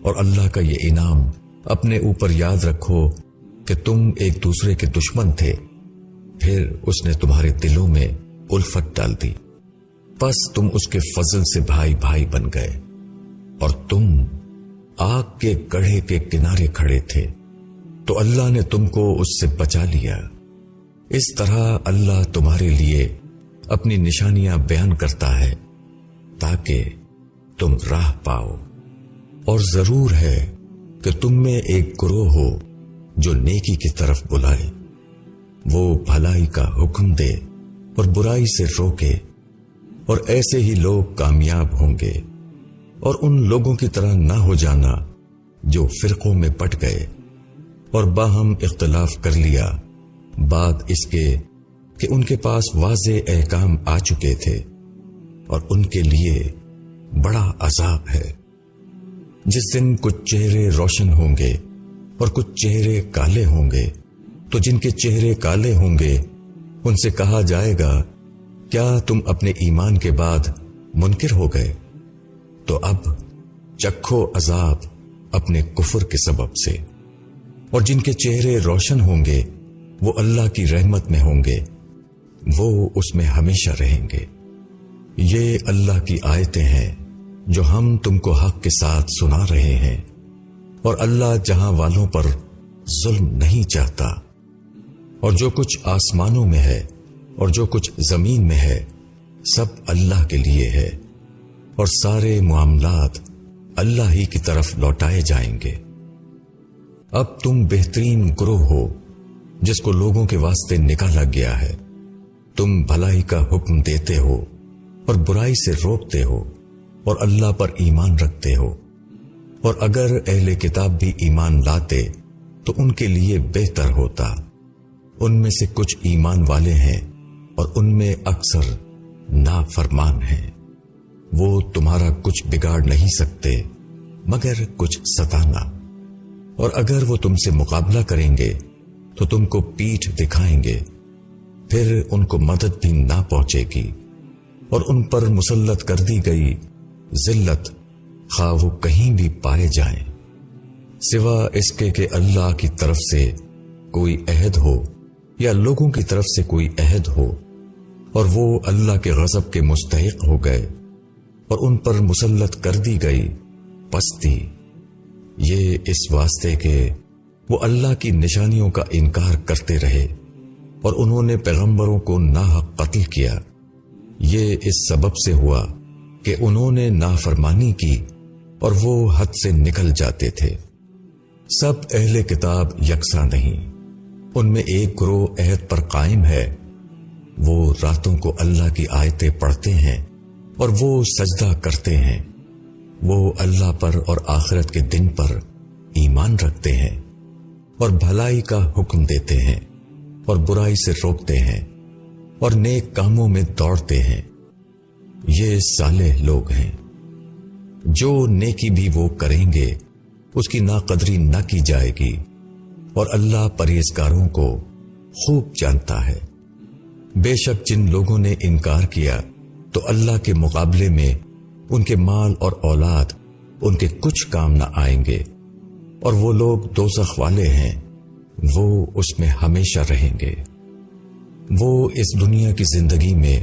اور اللہ کا یہ انعام اپنے اوپر یاد رکھو کہ تم ایک دوسرے کے دشمن تھے، پھر اس نے تمہارے دلوں میں الفت ڈال دی، پس تم اس کے فضل سے بھائی بھائی بن گئے، اور تم آگ کے گڑھے کے کنارے کھڑے تھے تو اللہ نے تم کو اس سے بچا لیا۔ اس طرح اللہ تمہارے لیے اپنی نشانیاں بیان کرتا ہے تاکہ تم راہ پاؤ۔ اور ضرور ہے کہ تم میں ایک گروہ ہو جو نیکی کی طرف بلائے، وہ بھلائی کا حکم دے اور برائی سے روکے، اور ایسے ہی لوگ کامیاب ہوں گے۔ اور ان لوگوں کی طرح نہ ہو جانا جو فرقوں میں بٹ گئے اور باہم اختلاف کر لیا بعد اس کے کہ ان کے پاس واضح احکام آ چکے تھے، اور ان کے لیے بڑا عذاب ہے۔ جس دن کچھ چہرے روشن ہوں گے اور کچھ چہرے کالے ہوں گے، تو جن کے چہرے کالے ہوں گے ان سے کہا جائے گا کیا تم اپنے ایمان کے بعد منکر ہو گئے؟ تو اب چکھو عذاب اپنے کفر کے سبب سے، اور جن کے چہرے روشن ہوں گے وہ اللہ کی رحمت میں ہوں گے، وہ اس میں ہمیشہ رہیں گے۔ یہ اللہ کی آیتیں ہیں جو ہم تم کو حق کے ساتھ سنا رہے ہیں، اور اللہ جہاں والوں پر ظلم نہیں چاہتا۔ اور جو کچھ آسمانوں میں ہے اور جو کچھ زمین میں ہے سب اللہ کے لیے ہے، اور سارے معاملات اللہ ہی کی طرف لوٹائے جائیں گے۔ اب تم بہترین گروہ ہو جس کو لوگوں کے واسطے نکالا گیا ہے، تم بھلائی کا حکم دیتے ہو اور برائی سے روکتے ہو، اور اللہ پر ایمان رکھتے ہو۔ اور اگر اہل کتاب بھی ایمان لاتے تو ان کے لیے بہتر ہوتا۔ ان میں سے کچھ ایمان والے ہیں اور ان میں اکثر نافرمان ہیں۔ وہ تمہارا کچھ بگاڑ نہیں سکتے مگر کچھ ستانا، اور اگر وہ تم سے مقابلہ کریں گے تو تم کو پیٹھ دکھائیں گے، پھر ان کو مدد بھی نہ پہنچے گی، اور ان پر مسلط کر دی گئی ذلت خواہ وہ کہیں بھی پائے جائیں، سوا اس کے کہ اللہ کی طرف سے کوئی عہد ہو یا لوگوں کی طرف سے کوئی عہد ہو، اور وہ اللہ کے غضب کے مستحق ہو گئے اور ان پر مسلط کر دی گئی پستی، یہ اس واسطے کہ وہ اللہ کی نشانیوں کا انکار کرتے رہے اور انہوں نے پیغمبروں کو ناحق قتل کیا۔ یہ اس سبب سے ہوا کہ انہوں نے نافرمانی کی اور وہ حد سے نکل جاتے تھے۔ سب اہل کتاب یکساں نہیں، ان میں ایک گروہ عہد پر قائم ہے، وہ راتوں کو اللہ کی آیتیں پڑھتے ہیں اور وہ سجدہ کرتے ہیں، وہ اللہ پر اور آخرت کے دن پر ایمان رکھتے ہیں، اور بھلائی کا حکم دیتے ہیں اور برائی سے روکتے ہیں، اور نیک کاموں میں دوڑتے ہیں۔ یہ صالح لوگ ہیں۔ جو نیکی بھی وہ کریں گے اس کی ناقدری نہ کی جائے گی، اور اللہ پرہیزگاروں کو خوب جانتا ہے۔ بے شک جن لوگوں نے انکار کیا تو اللہ کے مقابلے میں ان کے مال اور اولاد ان کے کچھ کام نہ آئیں گے، اور وہ لوگ دوزخ والے ہیں، وہ اس میں ہمیشہ رہیں گے۔ وہ اس دنیا کی زندگی میں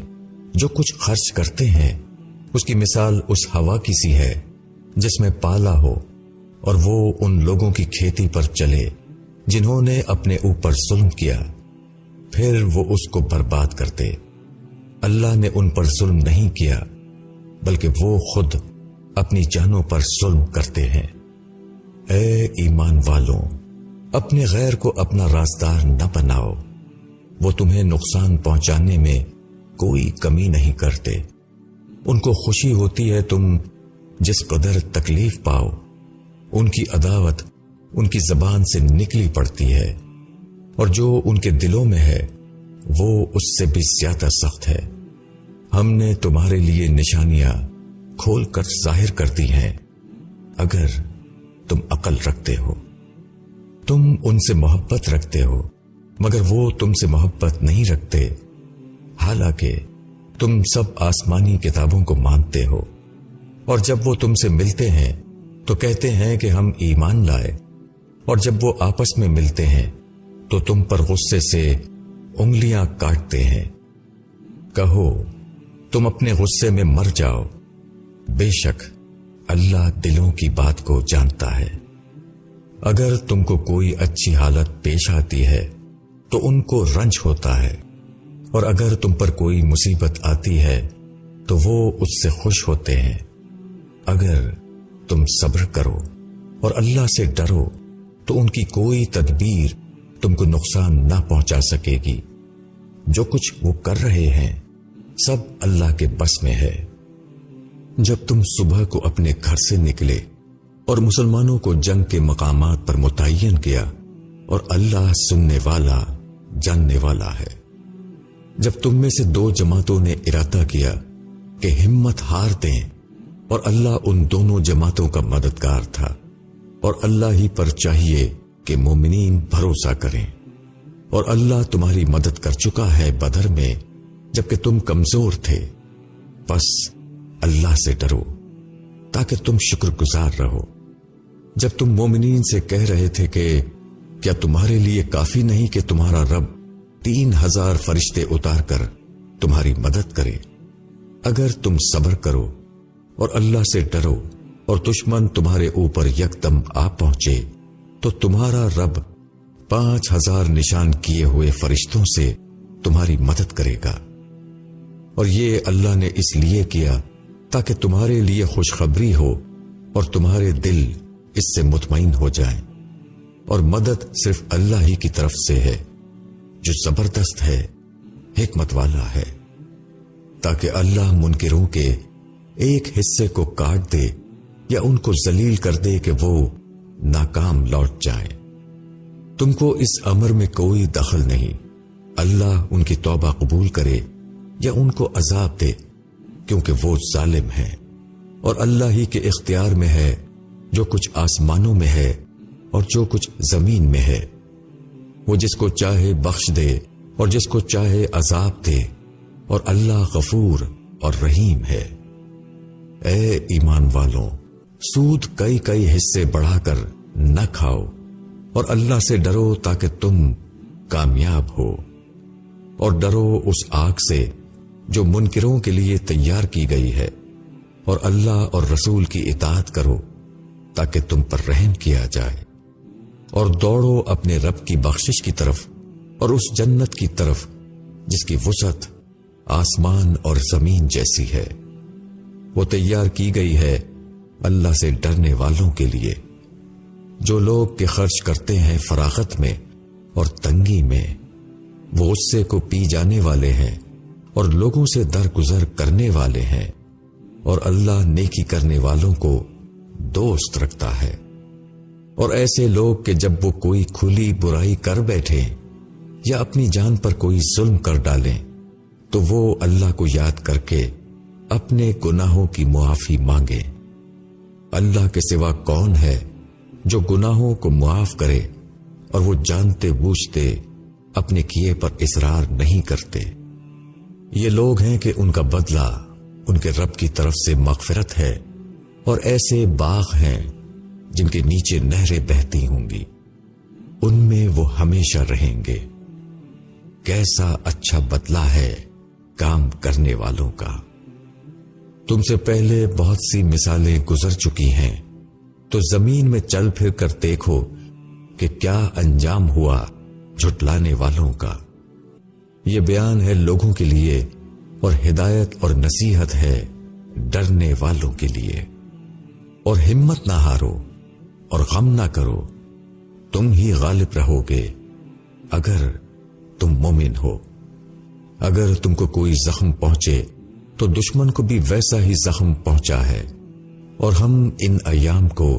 جو کچھ خرچ کرتے ہیں اس کی مثال اس ہوا کی سی ہے جس میں پالا ہو، اور وہ ان لوگوں کی کھیتی پر چلے جنہوں نے اپنے اوپر ظلم کیا، پھر وہ اس کو برباد کرتے۔ اللہ نے ان پر ظلم نہیں کیا بلکہ وہ خود اپنی جانوں پر ظلم کرتے ہیں۔ اے ایمان والوں، اپنے غیر کو اپنا رازدار نہ بناؤ، وہ تمہیں نقصان پہنچانے میں کوئی کمی نہیں کرتے۔ ان کو خوشی ہوتی ہے تم جس قدر تکلیف پاؤ، ان کی عداوت ان کی زبان سے نکلی پڑتی ہے، اور جو ان کے دلوں میں ہے وہ اس سے بھی زیادہ سخت ہے۔ ہم نے تمہارے لیے نشانیاں کھول کر ظاہر کر دی ہیں، اگر تم عقل رکھتے ہو۔ تم ان سے محبت رکھتے ہو مگر وہ تم سے محبت نہیں رکھتے، حالانکہ تم سب آسمانی کتابوں کو مانتے ہو، اور جب وہ تم سے ملتے ہیں تو کہتے ہیں کہ ہم ایمان لائے، اور جب وہ آپس میں ملتے ہیں تو تم پر غصے سے انگلیاں کاٹتے ہیں۔ کہو تم اپنے غصے میں مر جاؤ، بے شک اللہ دلوں کی بات کو جانتا ہے۔ اگر تم کو کوئی اچھی حالت پیش آتی ہے تو ان کو رنج ہوتا ہے، اور اگر تم پر کوئی مصیبت آتی ہے تو وہ اس سے خوش ہوتے ہیں۔ اگر تم صبر کرو اور اللہ سے ڈرو تو ان کی کوئی تدبیر تم کو نقصان نہ پہنچا سکے گی۔ جو کچھ وہ کر رہے ہیں سب اللہ کے بس میں ہے۔ جب تم صبح کو اپنے گھر سے نکلے اور مسلمانوں کو جنگ کے مقامات پر متعین کیا، اور اللہ سننے والا جاننے والا ہے۔ جب تم میں سے دو جماعتوں نے ارادہ کیا کہ ہمت ہار دیں، اور اللہ ان دونوں جماعتوں کا مددگار تھا، اور اللہ ہی پر چاہیے کہ مومنین بھروسہ کریں، اور اللہ تمہاری مدد کر چکا ہے بدر میں جبکہ تم کمزور تھے، بس اللہ سے ڈرو۔ تاکہ تم شکر گزار رہو۔ جب تم مومنین سے کہہ رہے تھے کہ کیا تمہارے لیے کافی نہیں کہ تمہارا رب 3000 فرشتے اتار کر تمہاری مدد کرے؟ اگر تم صبر کرو اور اللہ سے ڈرو اور دشمن تمہارے اوپر یکدم آ پہنچے تو تمہارا رب 5000 نشان کیے ہوئے فرشتوں سے تمہاری مدد کرے گا۔ اور یہ اللہ نے اس لیے کیا تاکہ تمہارے لیے خوشخبری ہو اور تمہارے دل اس سے مطمئن ہو جائیں۔ اور مدد صرف اللہ ہی کی طرف سے ہے جو زبردست ہے، حکمت والا ہے، تاکہ اللہ منکروں کے ایک حصے کو کاٹ دے یا ان کو ذلیل کر دے کہ وہ ناکام لوٹ جائیں۔ تم کو اس امر میں کوئی دخل نہیں، اللہ ان کی توبہ قبول کرے یا ان کو عذاب دے، کیونکہ وہ ظالم ہے۔ اور اللہ ہی کے اختیار میں ہے جو کچھ آسمانوں میں ہے اور جو کچھ زمین میں ہے۔ وہ جس کو چاہے بخش دے اور جس کو چاہے عذاب دے، اور اللہ غفور اور رحیم ہے۔ اے ایمان والوں، سود کئی حصے بڑھا کر نہ کھاؤ اور اللہ سے ڈرو تاکہ تم کامیاب ہو۔ اور ڈرو اس آگ سے جو منکروں کے لیے تیار کی گئی ہے، اور اللہ اور رسول کی اطاعت کرو تاکہ تم پر رحم کیا جائے۔ اور دوڑو اپنے رب کی بخشش کی طرف اور اس جنت کی طرف جس کی وسعت آسمان اور زمین جیسی ہے۔ وہ تیار کی گئی ہے اللہ سے ڈرنے والوں کے لیے، جو لوگ کہ خرچ کرتے ہیں فراغت میں اور تنگی میں، وہ غصے کو پی جانے والے ہیں اور لوگوں سے درگزر کرنے والے ہیں، اور اللہ نیکی کرنے والوں کو دوست رکھتا ہے۔ اور ایسے لوگ کہ جب وہ کوئی کھلی برائی کر بیٹھیں یا اپنی جان پر کوئی ظلم کر ڈالیں تو وہ اللہ کو یاد کر کے اپنے گناہوں کی معافی مانگیں۔ اللہ کے سوا کون ہے جو گناہوں کو معاف کرے اور وہ جانتے بوجھتے اپنے کیے پر اصرار نہیں کرتے۔ یہ لوگ ہیں کہ ان کا بدلہ ان کے رب کی طرف سے مغفرت ہے، اور ایسے باغ ہیں جن کے نیچے نہریں بہتی ہوں گی، ان میں وہ ہمیشہ رہیں گے۔ کیسا اچھا بدلہ ہے کام کرنے والوں کا۔ تم سے پہلے بہت سی مثالیں گزر چکی ہیں، تو زمین میں چل پھر کر دیکھو کہ کیا انجام ہوا جھٹلانے والوں کا۔ یہ بیان ہے لوگوں کے لیے اور ہدایت اور نصیحت ہے ڈرنے والوں کے لیے۔ اور ہمت نہ ہارو اور غم نہ کرو، تم ہی غالب رہو گے اگر تم مومن ہو۔ اگر تم کو کوئی زخم پہنچے تو دشمن کو بھی ویسا ہی زخم پہنچا ہے، اور ہم ان ایام کو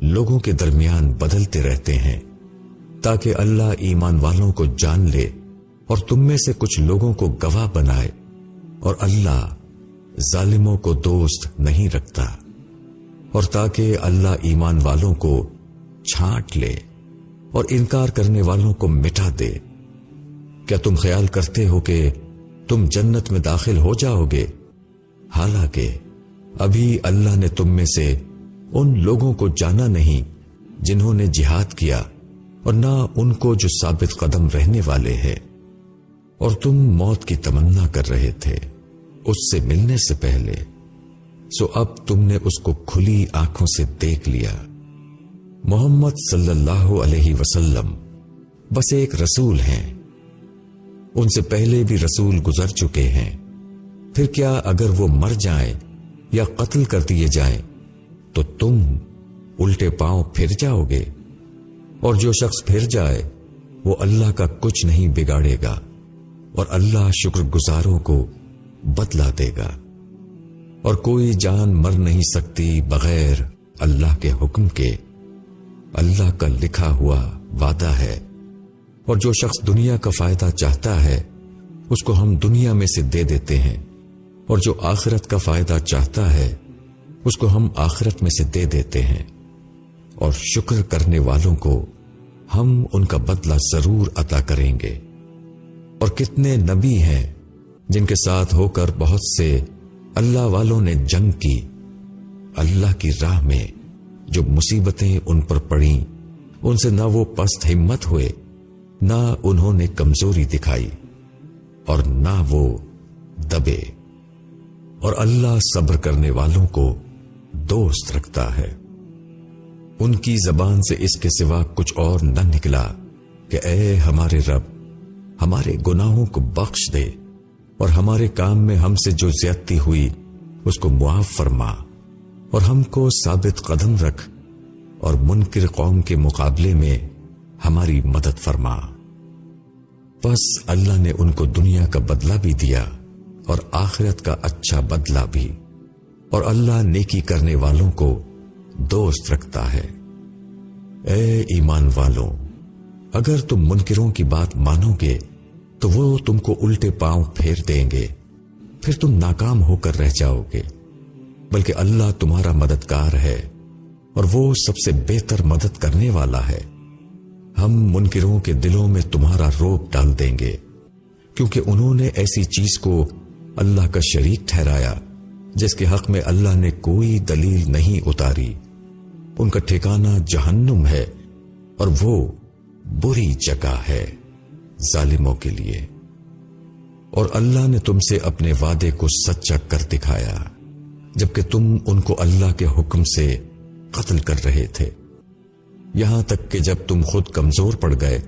لوگوں کے درمیان بدلتے رہتے ہیں تاکہ اللہ ایمان والوں کو جان لے اور تم میں سے کچھ لوگوں کو گواہ بنائے، اور اللہ ظالموں کو دوست نہیں رکھتا، اور تاکہ اللہ ایمان والوں کو چھانٹ لے اور انکار کرنے والوں کو مٹا دے۔ کیا تم خیال کرتے ہو کہ تم جنت میں داخل ہو جاؤ گے؟ حالانکہ ابھی اللہ نے تم میں سے ان لوگوں کو جانا نہیں جنہوں نے جہاد کیا، اور نہ ان کو جو ثابت قدم رہنے والے ہیں۔ اور تم موت کی تمنا کر رہے تھے اس سے ملنے سے پہلے، سو اب تم نے اس کو کھلی آنکھوں سے دیکھ لیا۔ محمد صلی اللہ علیہ وسلم بس ایک رسول ہیں، ان سے پہلے بھی رسول گزر چکے ہیں۔ پھر کیا اگر وہ مر جائیں یا قتل کر دیے جائیں تو تم الٹے پاؤں پھر جاؤ گے؟ اور جو شخص پھر جائے وہ اللہ کا کچھ نہیں بگاڑے گا، اور اللہ شکر گزاروں کو بدلہ دے گا۔ اور کوئی جان مر نہیں سکتی بغیر اللہ کے حکم کے، اللہ کا لکھا ہوا وعدہ ہے۔ اور جو شخص دنیا کا فائدہ چاہتا ہے اس کو ہم دنیا میں سے دے دیتے ہیں، اور جو آخرت کا فائدہ چاہتا ہے اس کو ہم آخرت میں سے دے دیتے ہیں۔ اور شکر کرنے والوں کو ہم ان کا بدلہ ضرور عطا کریں گے۔ اور کتنے نبی ہیں جن کے ساتھ ہو کر بہت سے اللہ والوں نے جنگ کی، اللہ کی راہ میں جو مصیبتیں ان پر پڑیں ان سے نہ وہ پست ہمت ہوئے، نہ انہوں نے کمزوری دکھائی اور نہ وہ دبے، اور اللہ صبر کرنے والوں کو دوست رکھتا ہے۔ ان کی زبان سے اس کے سوا کچھ اور نہ نکلا کہ اے ہمارے رب، ہمارے گناہوں کو بخش دے اور ہمارے کام میں ہم سے جو زیادتی ہوئی اس کو معاف فرما، اور ہم کو ثابت قدم رکھ اور منکر قوم کے مقابلے میں ہماری مدد فرما۔ پس اللہ نے ان کو دنیا کا بدلہ بھی دیا اور آخرت کا اچھا بدلہ بھی، اور اللہ نیکی کرنے والوں کو دوست رکھتا ہے۔ اے ایمان والوں، اگر تم منکروں کی بات مانو گے تو وہ تم کو الٹے پاؤں پھیر دیں گے، پھر تم ناکام ہو کر رہ جاؤ گے، بلکہ اللہ تمہارا مددگار ہے اور وہ سب سے بہتر مدد کرنے والا ہے۔ ہم منکروں کے دلوں میں تمہارا روب ڈال دیں گے، کیونکہ انہوں نے ایسی چیز کو اللہ کا شریک ٹھہرایا جس کے حق میں اللہ نے کوئی دلیل نہیں اتاری۔ ان کا ٹھکانہ جہنم ہے اور وہ بری جگہ ہے ظالموں کے لیے۔ اور اللہ نے تم سے اپنے وعدے کو سچا کر دکھایا جبکہ تم ان کو اللہ کے حکم سے قتل کر رہے تھے، یہاں تک کہ جب تم خود کمزور پڑ گئے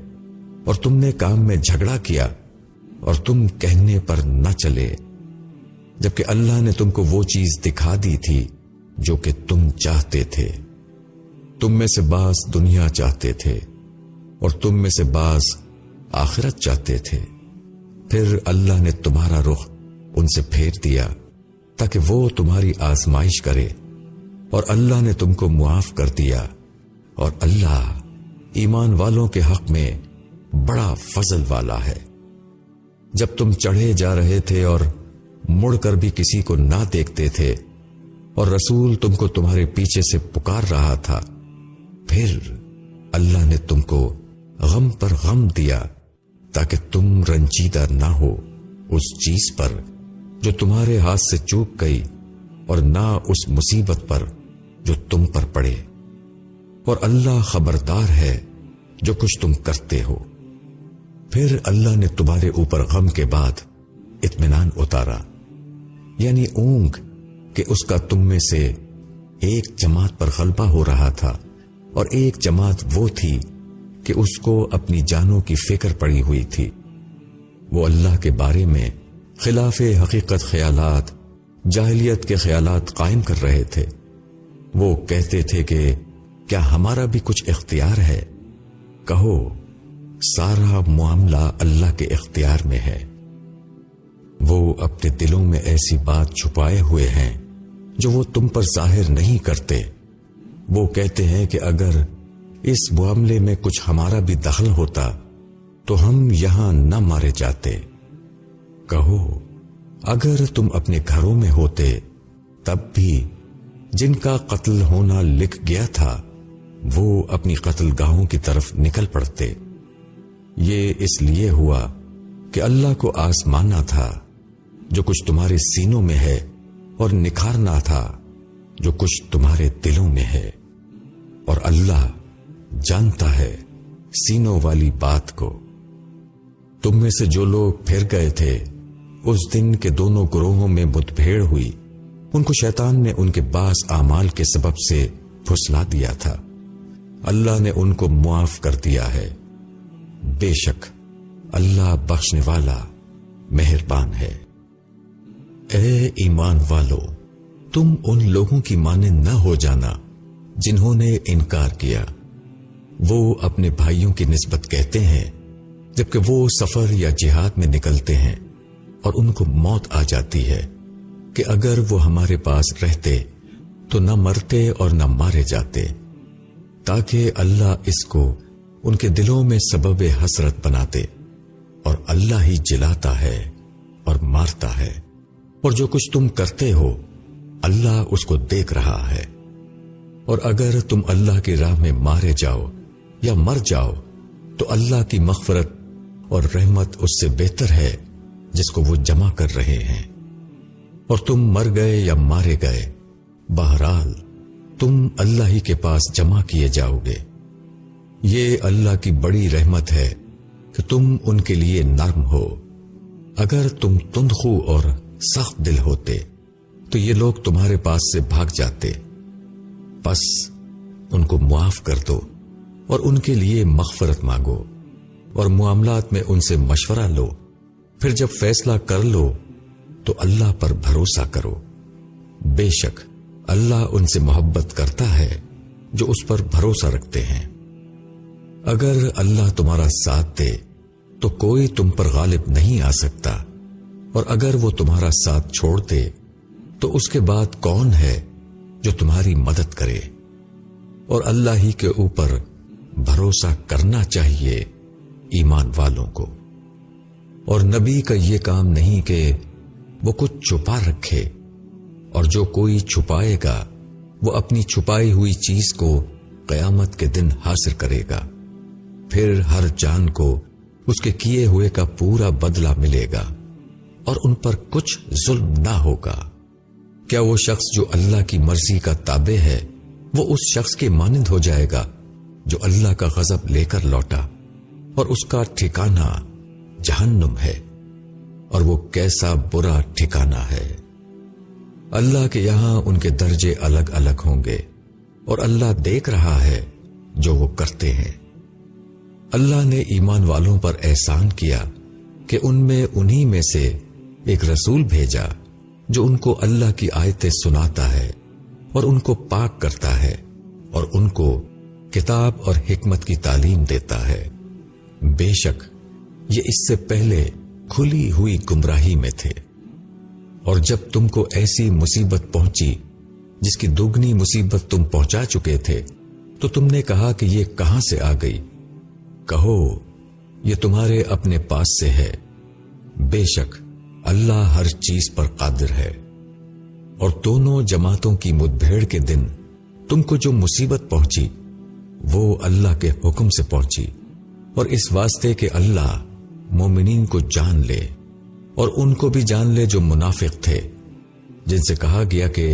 اور تم نے کام میں جھگڑا کیا اور تم کہنے پر نہ چلے، جبکہ اللہ نے تم کو وہ چیز دکھا دی تھی جو کہ تم چاہتے تھے۔ تم میں سے بعض دنیا چاہتے تھے اور تم میں سے بعض آخرت چاہتے تھے، پھر اللہ نے تمہارا رخ ان سے پھیر دیا تاکہ وہ تمہاری آزمائش کرے، اور اللہ نے تم کو معاف کر دیا، اور اللہ ایمان والوں کے حق میں بڑا فضل والا ہے۔ جب تم چڑھے جا رہے تھے اور مڑ کر بھی کسی کو نہ دیکھتے تھے اور رسول تم کو تمہارے پیچھے سے پکار رہا تھا، پھر اللہ نے تم کو غم پر غم دیا تاکہ تم رنجیدہ نہ ہو اس چیز پر جو تمہارے ہاتھ سے چوک گئی، اور نہ اس مصیبت پر جو تم پر پڑے، اور اللہ خبردار ہے جو کچھ تم کرتے ہو۔ پھر اللہ نے تمہارے اوپر غم کے بعد اطمینان اتارا، یعنی اونگ کہ اس کا تم میں سے ایک جماعت پر غلبہ ہو رہا تھا، اور ایک جماعت وہ تھی کہ اس کو اپنی جانوں کی فکر پڑی ہوئی تھی۔ وہ اللہ کے بارے میں خلاف حقیقت خیالات، جاہلیت کے خیالات قائم کر رہے تھے۔ وہ کہتے تھے کہ کیا ہمارا بھی کچھ اختیار ہے؟ کہو سارا معاملہ اللہ کے اختیار میں ہے۔ وہ اپنے دلوں میں ایسی بات چھپائے ہوئے ہیں جو وہ تم پر ظاہر نہیں کرتے۔ وہ کہتے ہیں کہ اگر اس معاملے میں کچھ ہمارا بھی دخل ہوتا تو ہم یہاں نہ مارے جاتے۔ کہو اگر تم اپنے گھروں میں ہوتے تب بھی جن کا قتل ہونا لکھ گیا تھا وہ اپنی قتل گاہوں کی طرف نکل پڑتے۔ یہ اس لیے ہوا کہ اللہ کو آزمانا تھا جو کچھ تمہارے سینوں میں ہے، اور نکھارنا تھا جو کچھ تمہارے دلوں میں ہے، اور اللہ جانتا ہے سینوں والی بات کو۔ تم میں سے جو لوگ پھر گئے تھے اس دن کے دونوں گروہوں میں مدبھیڑ ہوئی، ان کو شیطان نے ان کے بعض اعمال کے سبب سے پھسلا دیا تھا۔ اللہ نے ان کو معاف کر دیا ہے، بے شک اللہ بخشنے والا مہربان ہے۔ اے ایمان والو، تم ان لوگوں کی مانند نہ ہو جانا جنہوں نے انکار کیا۔ وہ اپنے بھائیوں کی نسبت کہتے ہیں جبکہ وہ سفر یا جہاد میں نکلتے ہیں اور ان کو موت آ جاتی ہے کہ اگر وہ ہمارے پاس رہتے تو نہ مرتے اور نہ مارے جاتے، تاکہ اللہ اس کو ان کے دلوں میں سبب حسرت بنا دے، اور اللہ ہی جلاتا ہے اور مارتا ہے، اور جو کچھ تم کرتے ہو اللہ اس کو دیکھ رہا ہے۔ اور اگر تم اللہ کی راہ میں مارے جاؤ یا مر جاؤ تو اللہ کی مغفرت اور رحمت اس سے بہتر ہے جس کو وہ جمع کر رہے ہیں۔ اور تم مر گئے یا مارے گئے بہرحال تم اللہ ہی کے پاس جمع کیے جاؤ گے۔ یہ اللہ کی بڑی رحمت ہے کہ تم ان کے لیے نرم ہو۔ اگر تم تندخو اور سخت دل ہوتے تو یہ لوگ تمہارے پاس سے بھاگ جاتے۔ بس ان کو معاف کر دو اور ان کے لیے مغفرت مانگو اور معاملات میں ان سے مشورہ لو۔ پھر جب فیصلہ کر لو تو اللہ پر بھروسہ کرو۔ بے شک اللہ ان سے محبت کرتا ہے جو اس پر بھروسہ رکھتے ہیں۔ اگر اللہ تمہارا ساتھ دے تو کوئی تم پر غالب نہیں آ سکتا، اور اگر وہ تمہارا ساتھ چھوڑ دے تو اس کے بعد کون ہے جو تمہاری مدد کرے؟ اور اللہ ہی کے اوپر بھروسہ کرنا چاہیے ایمان والوں کو۔ اور نبی کا یہ کام نہیں کہ وہ کچھ چھپا رکھے، اور جو کوئی چھپائے گا وہ اپنی چھپائی ہوئی چیز کو قیامت کے دن حاصل کرے گا، پھر ہر جان کو اس کے کیے ہوئے کا پورا بدلہ ملے گا، اور ان پر کچھ ظلم نہ ہوگا۔ کیا وہ شخص جو اللہ کی مرضی کا تابع ہے وہ اس شخص کے مانند ہو جائے گا جو اللہ کا غضب لے کر لوٹا، اور اس کا ٹھکانہ جہنم ہے، اور وہ کیسا برا ٹھکانہ ہے۔ اللہ کے یہاں ان کے درجے الگ الگ ہوں گے، اور اللہ دیکھ رہا ہے جو وہ کرتے ہیں۔ اللہ نے ایمان والوں پر احسان کیا کہ ان میں انہی میں سے ایک رسول بھیجا جو ان کو اللہ کی آیتیں سناتا ہے اور ان کو پاک کرتا ہے اور ان کو کتاب اور حکمت کی تعلیم دیتا ہے۔ بے شک یہ اس سے پہلے کھلی ہوئی گمراہی میں تھے، اور جب تم کو ایسی مصیبت پہنچی جس کی دوگنی مصیبت تم پہنچا چکے تھے تو تم نے کہا کہ یہ کہاں سے آ گئی؟ کہو یہ تمہارے اپنے پاس سے ہے، بے شک اللہ ہر چیز پر قادر ہے۔ اور دونوں جماعتوں کی مدبھیڑ کے دن تم کو جو مصیبت پہنچی وہ اللہ کے حکم سے پہنچی، اور اس واسطے کہ اللہ مومنین کو جان لے، اور ان کو بھی جان لے جو منافق تھے، جن سے کہا گیا کہ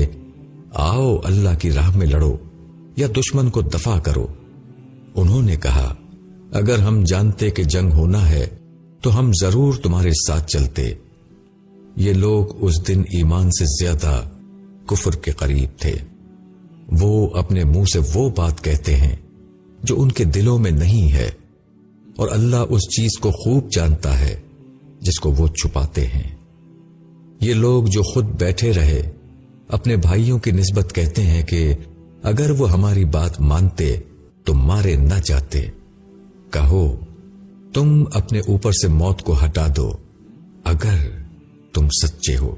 آؤ اللہ کی راہ میں لڑو یا دشمن کو دفاع کرو۔ انہوں نے کہا اگر ہم جانتے کہ جنگ ہونا ہے تو ہم ضرور تمہارے ساتھ چلتے۔ یہ لوگ اس دن ایمان سے زیادہ کفر کے قریب تھے۔ وہ اپنے منہ سے وہ بات کہتے ہیں جو ان کے دلوں میں نہیں ہے، اور اللہ اس چیز کو خوب جانتا ہے جس کو وہ چھپاتے ہیں۔ یہ لوگ جو خود بیٹھے رہے اپنے بھائیوں کی نسبت کہتے ہیں کہ اگر وہ ہماری بات مانتے تو مارے نہ جاتے۔ کہو تم اپنے اوپر سے موت کو ہٹا دو اگر تم سچے ہو۔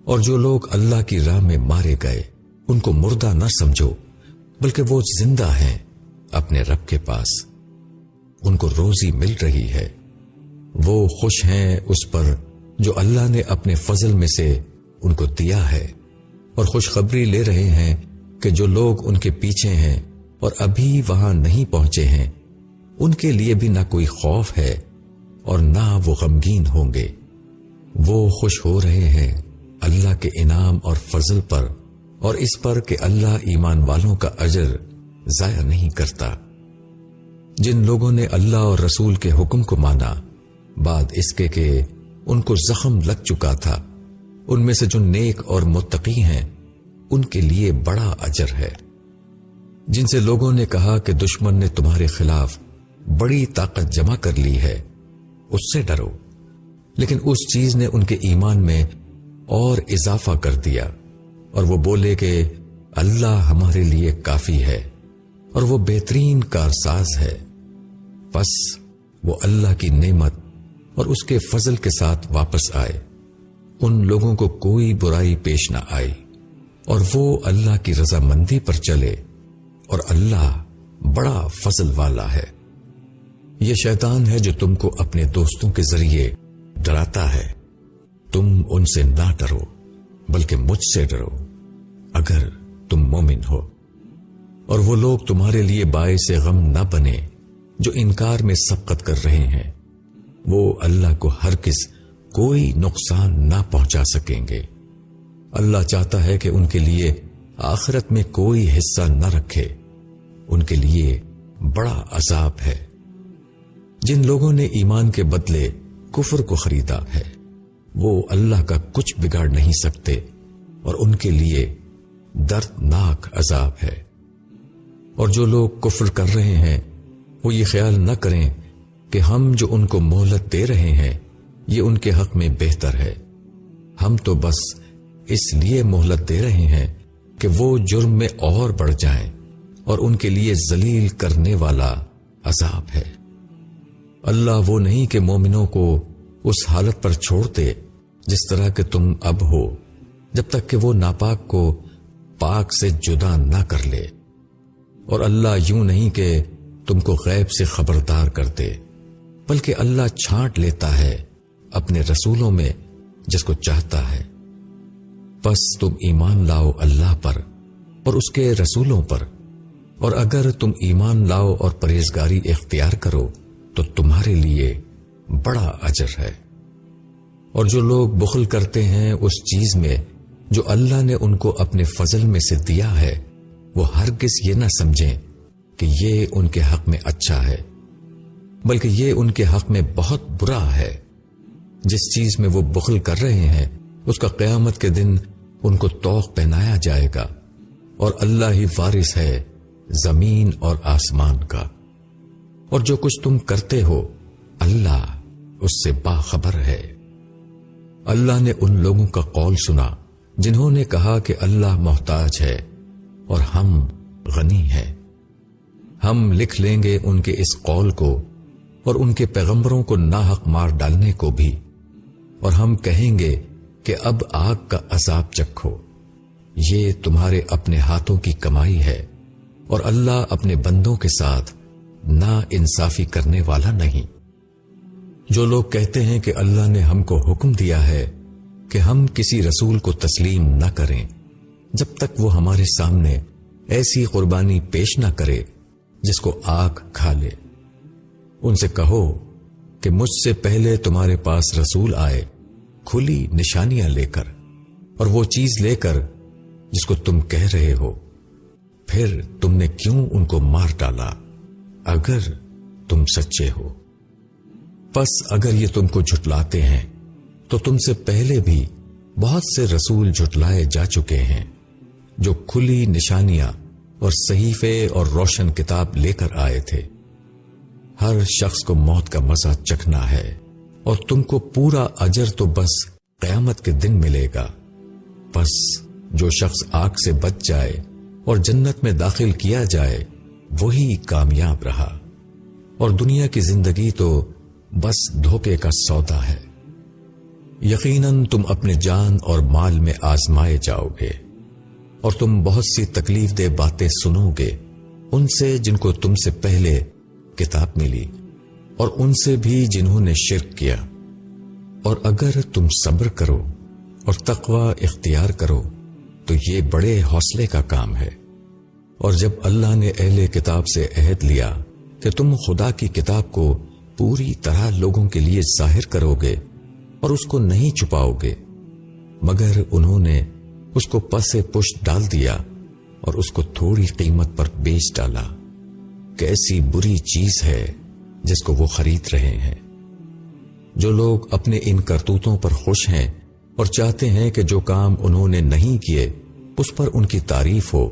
اور جو لوگ اللہ کی راہ میں مارے گئے ان کو مردہ نہ سمجھو، بلکہ وہ زندہ ہیں اپنے رب کے پاس، ان کو روزی مل رہی ہے۔ وہ خوش ہیں اس پر جو اللہ نے اپنے فضل میں سے ان کو دیا ہے، اور خوشخبری لے رہے ہیں کہ جو لوگ ان کے پیچھے ہیں اور ابھی وہاں نہیں پہنچے ہیں ان کے لیے بھی نہ کوئی خوف ہے اور نہ وہ غمگین ہوں گے۔ وہ خوش ہو رہے ہیں اللہ کے انعام اور فضل پر، اور اس پر کہ اللہ ایمان والوں کا اجر ضائع نہیں کرتا۔ جن لوگوں نے اللہ اور رسول کے حکم کو مانا بعد اس کے کہ ان کو زخم لگ چکا تھا، ان میں سے جو نیک اور متقی ہیں ان کے لیے بڑا اجر ہے۔ جن سے لوگوں نے کہا کہ دشمن نے تمہارے خلاف بڑی طاقت جمع کر لی ہے، اس سے ڈرو، لیکن اس چیز نے ان کے ایمان میں اور اضافہ کر دیا، اور وہ بولے کہ اللہ ہمارے لیے کافی ہے اور وہ بہترین کارساز ہے۔ بس وہ اللہ کی نعمت اور اس کے فضل کے ساتھ واپس آئے، ان لوگوں کو کوئی برائی پیش نہ آئی، اور وہ اللہ کی رضامندی پر چلے، اور اللہ بڑا فضل والا ہے۔ یہ شیطان ہے جو تم کو اپنے دوستوں کے ذریعے ڈراتا ہے، تم ان سے نہ ڈرو بلکہ مجھ سے ڈرو اگر تم مومن ہو۔ اور وہ لوگ تمہارے لیے باعث غم نہ بنے جو انکار میں سبقت کر رہے ہیں، وہ اللہ کو ہرگز کوئی نقصان نہ پہنچا سکیں گے۔ اللہ چاہتا ہے کہ ان کے لیے آخرت میں کوئی حصہ نہ رکھے، ان کے لیے بڑا عذاب ہے۔ جن لوگوں نے ایمان کے بدلے کفر کو خریدا ہے وہ اللہ کا کچھ بگاڑ نہیں سکتے، اور ان کے لیے دردناک عذاب ہے۔ اور جو لوگ کفر کر رہے ہیں وہ یہ خیال نہ کریں کہ ہم جو ان کو مہلت دے رہے ہیں یہ ان کے حق میں بہتر ہے، ہم تو بس اس لیے مہلت دے رہے ہیں کہ وہ جرم میں اور بڑھ جائیں، اور ان کے لیے ذلیل کرنے والا عذاب ہے۔ اللہ وہ نہیں کہ مومنوں کو اس حالت پر چھوڑتے جس طرح کہ تم اب ہو، جب تک کہ وہ ناپاک کو پاک سے جدا نہ کر لے، اور اللہ یوں نہیں کہ تم کو غیب سے خبردار کرتے، بلکہ اللہ چھانٹ لیتا ہے اپنے رسولوں میں جس کو چاہتا ہے۔ پس تم ایمان لاؤ اللہ پر اور اس کے رسولوں پر، اور اگر تم ایمان لاؤ اور پرہیزگاری اختیار کرو تو تمہارے لیے بڑا اجر ہے۔ اور جو لوگ بخل کرتے ہیں اس چیز میں جو اللہ نے ان کو اپنے فضل میں سے دیا ہے، وہ ہرگز یہ نہ سمجھیں کہ یہ ان کے حق میں اچھا ہے، بلکہ یہ ان کے حق میں بہت برا ہے۔ جس چیز میں وہ بخل کر رہے ہیں اس کا قیامت کے دن ان کو طوق پہنایا جائے گا، اور اللہ ہی وارث ہے زمین اور آسمان کا، اور جو کچھ تم کرتے ہو اللہ اس سے باخبر ہے۔ اللہ نے ان لوگوں کا قول سنا جنہوں نے کہا کہ اللہ محتاج ہے اور ہم غنی ہیں۔ ہم لکھ لیں گے ان کے اس قول کو اور ان کے پیغمبروں کو ناحق مار ڈالنے کو بھی، اور ہم کہیں گے کہ اب آگ کا عذاب چکھو، یہ تمہارے اپنے ہاتھوں کی کمائی ہے، اور اللہ اپنے بندوں کے ساتھ نا انصافی کرنے والا نہیں۔ جو لوگ کہتے ہیں کہ اللہ نے ہم کو حکم دیا ہے کہ ہم کسی رسول کو تسلیم نہ کریں جب تک وہ ہمارے سامنے ایسی قربانی پیش نہ کرے جس کو آگ کھا لے، ان سے کہو کہ مجھ سے پہلے تمہارے پاس رسول آئے کھلی نشانیاں لے کر، اور وہ چیز لے کر جس کو تم کہہ رہے ہو، پھر تم نے کیوں ان کو مار ڈالا اگر تم سچے ہو؟ پس اگر یہ تم کو جھٹلاتے ہیں تو تم سے پہلے بھی بہت سے رسول جھٹلائے جا چکے ہیں جو کھلی نشانیاں اور صحیفے اور روشن کتاب لے کر آئے تھے۔ ہر شخص کو موت کا مزہ چکھنا ہے، اور تم کو پورا اجر تو بس قیامت کے دن ملے گا۔ پس جو شخص آگ سے بچ جائے اور جنت میں داخل کیا جائے وہی کامیاب رہا، اور دنیا کی زندگی تو بس دھوکے کا سودا ہے۔ یقیناً تم اپنے جان اور مال میں آزمائے جاؤ گے، اور تم بہت سی تکلیف دہ باتیں سنو گے ان سے جن کو تم سے پہلے کتاب ملی، اور ان سے بھی جنہوں نے شرک کیا۔ اور اگر تم صبر کرو اور تقوی اختیار کرو تو یہ بڑے حوصلے کا کام ہے۔ اور جب اللہ نے اہل کتاب سے عہد لیا کہ تم خدا کی کتاب کو پوری طرح لوگوں کے لیے ظاہر کرو گے اور اس کو نہیں چھپاؤ گے، مگر انہوں نے اس کو پس پشت ڈال دیا اور اس کو تھوڑی قیمت پر بیچ ڈالا۔ کیسی بری چیز ہے جس کو وہ خرید رہے ہیں۔ جو لوگ اپنے ان کرتوتوں پر خوش ہیں اور چاہتے ہیں کہ جو کام انہوں نے نہیں کیے اس پر ان کی تعریف ہو،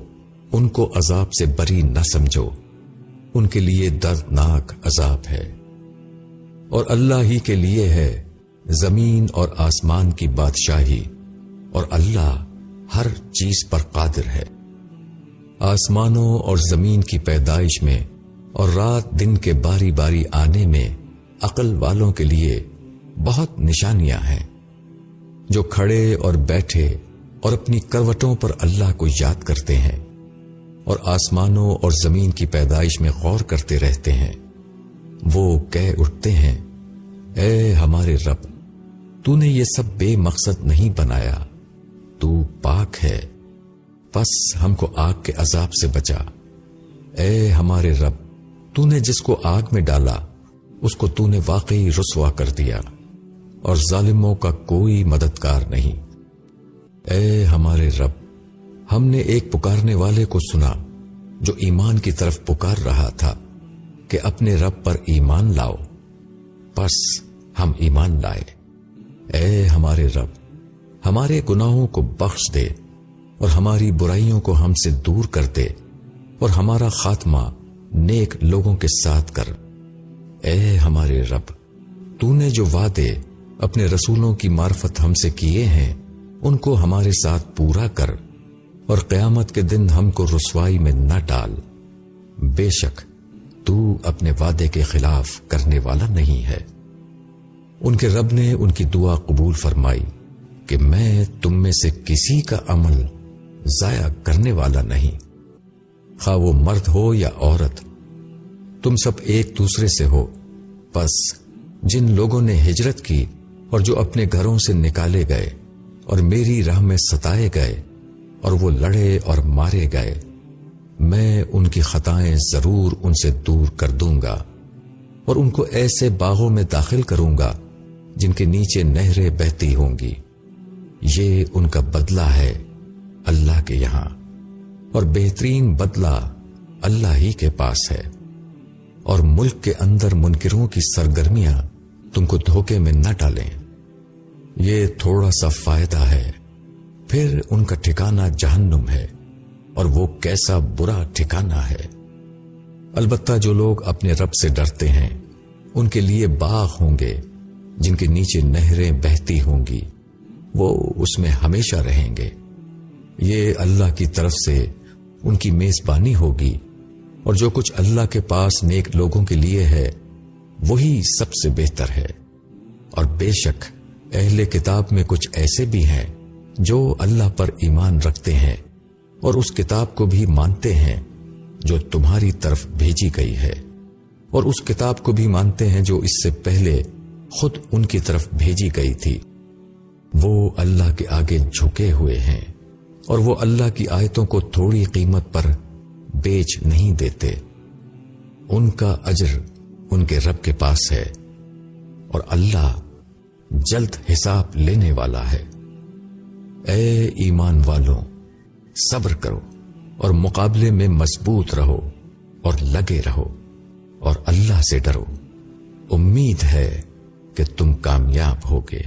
ان کو عذاب سے بری نہ سمجھو، ان کے لیے دردناک عذاب ہے۔ اور اللہ ہی کے لیے ہے زمین اور آسمان کی بادشاہی، اور اللہ ہر چیز پر قادر ہے۔ آسمانوں اور زمین کی پیدائش میں اور رات دن کے باری باری آنے میں عقل والوں کے لیے بہت نشانیاں ہیں۔ جو کھڑے اور بیٹھے اور اپنی کروٹوں پر اللہ کو یاد کرتے ہیں اور آسمانوں اور زمین کی پیدائش میں غور کرتے رہتے ہیں، وہ کہہ اٹھتے ہیں، اے ہمارے رب، تو نے یہ سب بے مقصد نہیں بنایا، تو پاک ہے، پس ہم کو آگ کے عذاب سے بچا۔ اے ہمارے رب، تو نے جس کو آگ میں ڈالا اس کو تو نے واقعی رسوا کر دیا، اور ظالموں کا کوئی مددگار نہیں۔ اے ہمارے رب، ہم نے ایک پکارنے والے کو سنا جو ایمان کی طرف پکار رہا تھا کہ اپنے رب پر ایمان لاؤ، پس ہم ایمان لائے۔ اے ہمارے رب، ہمارے گناہوں کو بخش دے اور ہماری برائیوں کو ہم سے دور کر دے اور ہمارا خاتمہ نیک لوگوں کے ساتھ کر۔ اے ہمارے رب، تو نے جو وعدے اپنے رسولوں کی معرفت ہم سے کیے ہیں ان کو ہمارے ساتھ پورا کر، اور قیامت کے دن ہم کو رسوائی میں نہ ڈال۔ بے شک تو اپنے وعدے کے خلاف کرنے والا نہیں ہے۔ ان کے رب نے ان کی دعا قبول فرمائی کہ میں تم میں سے کسی کا عمل ضائع کرنے والا نہیں، خواہ وہ مرد ہو یا عورت، تم سب ایک دوسرے سے ہو۔ پس جن لوگوں نے ہجرت کی اور جو اپنے گھروں سے نکالے گئے اور میری راہ میں ستائے گئے اور وہ لڑے اور مارے گئے، میں ان کی خطائیں ضرور ان سے دور کر دوں گا اور ان کو ایسے باغوں میں داخل کروں گا جن کے نیچے نہریں بہتی ہوں گی۔ یہ ان کا بدلہ ہے اللہ کے یہاں، اور بہترین بدلہ اللہ ہی کے پاس ہے۔ اور ملک کے اندر منکروں کی سرگرمیاں تم کو دھوکے میں نہ ڈالیں، یہ تھوڑا سا فائدہ ہے، پھر ان کا ٹھکانہ جہنم ہے، اور وہ کیسا برا ٹھکانہ ہے۔ البتہ جو لوگ اپنے رب سے ڈرتے ہیں ان کے لیے باغ ہوں گے جن کے نیچے نہریں بہتی ہوں گی، وہ اس میں ہمیشہ رہیں گے۔ یہ اللہ کی طرف سے ان کی میزبانی ہوگی، اور جو کچھ اللہ کے پاس نیک لوگوں کے لیے ہے وہی سب سے بہتر ہے۔ اور بے شک اہل کتاب میں کچھ ایسے بھی ہیں جو اللہ پر ایمان رکھتے ہیں اور اس کتاب کو بھی مانتے ہیں جو تمہاری طرف بھیجی گئی ہے، اور اس کتاب کو بھی مانتے ہیں جو اس سے پہلے خود ان کی طرف بھیجی گئی تھی۔ وہ اللہ کے آگے جھکے ہوئے ہیں اور وہ اللہ کی آیتوں کو تھوڑی قیمت پر بیچ نہیں دیتے۔ ان کا اجر ان کے رب کے پاس ہے، اور اللہ جلد حساب لینے والا ہے۔ اے ایمان والوں، صبر کرو اور مقابلے میں مضبوط رہو اور لگے رہو، اور اللہ سے ڈرو، امید ہے کہ تم کامیاب ہوگے۔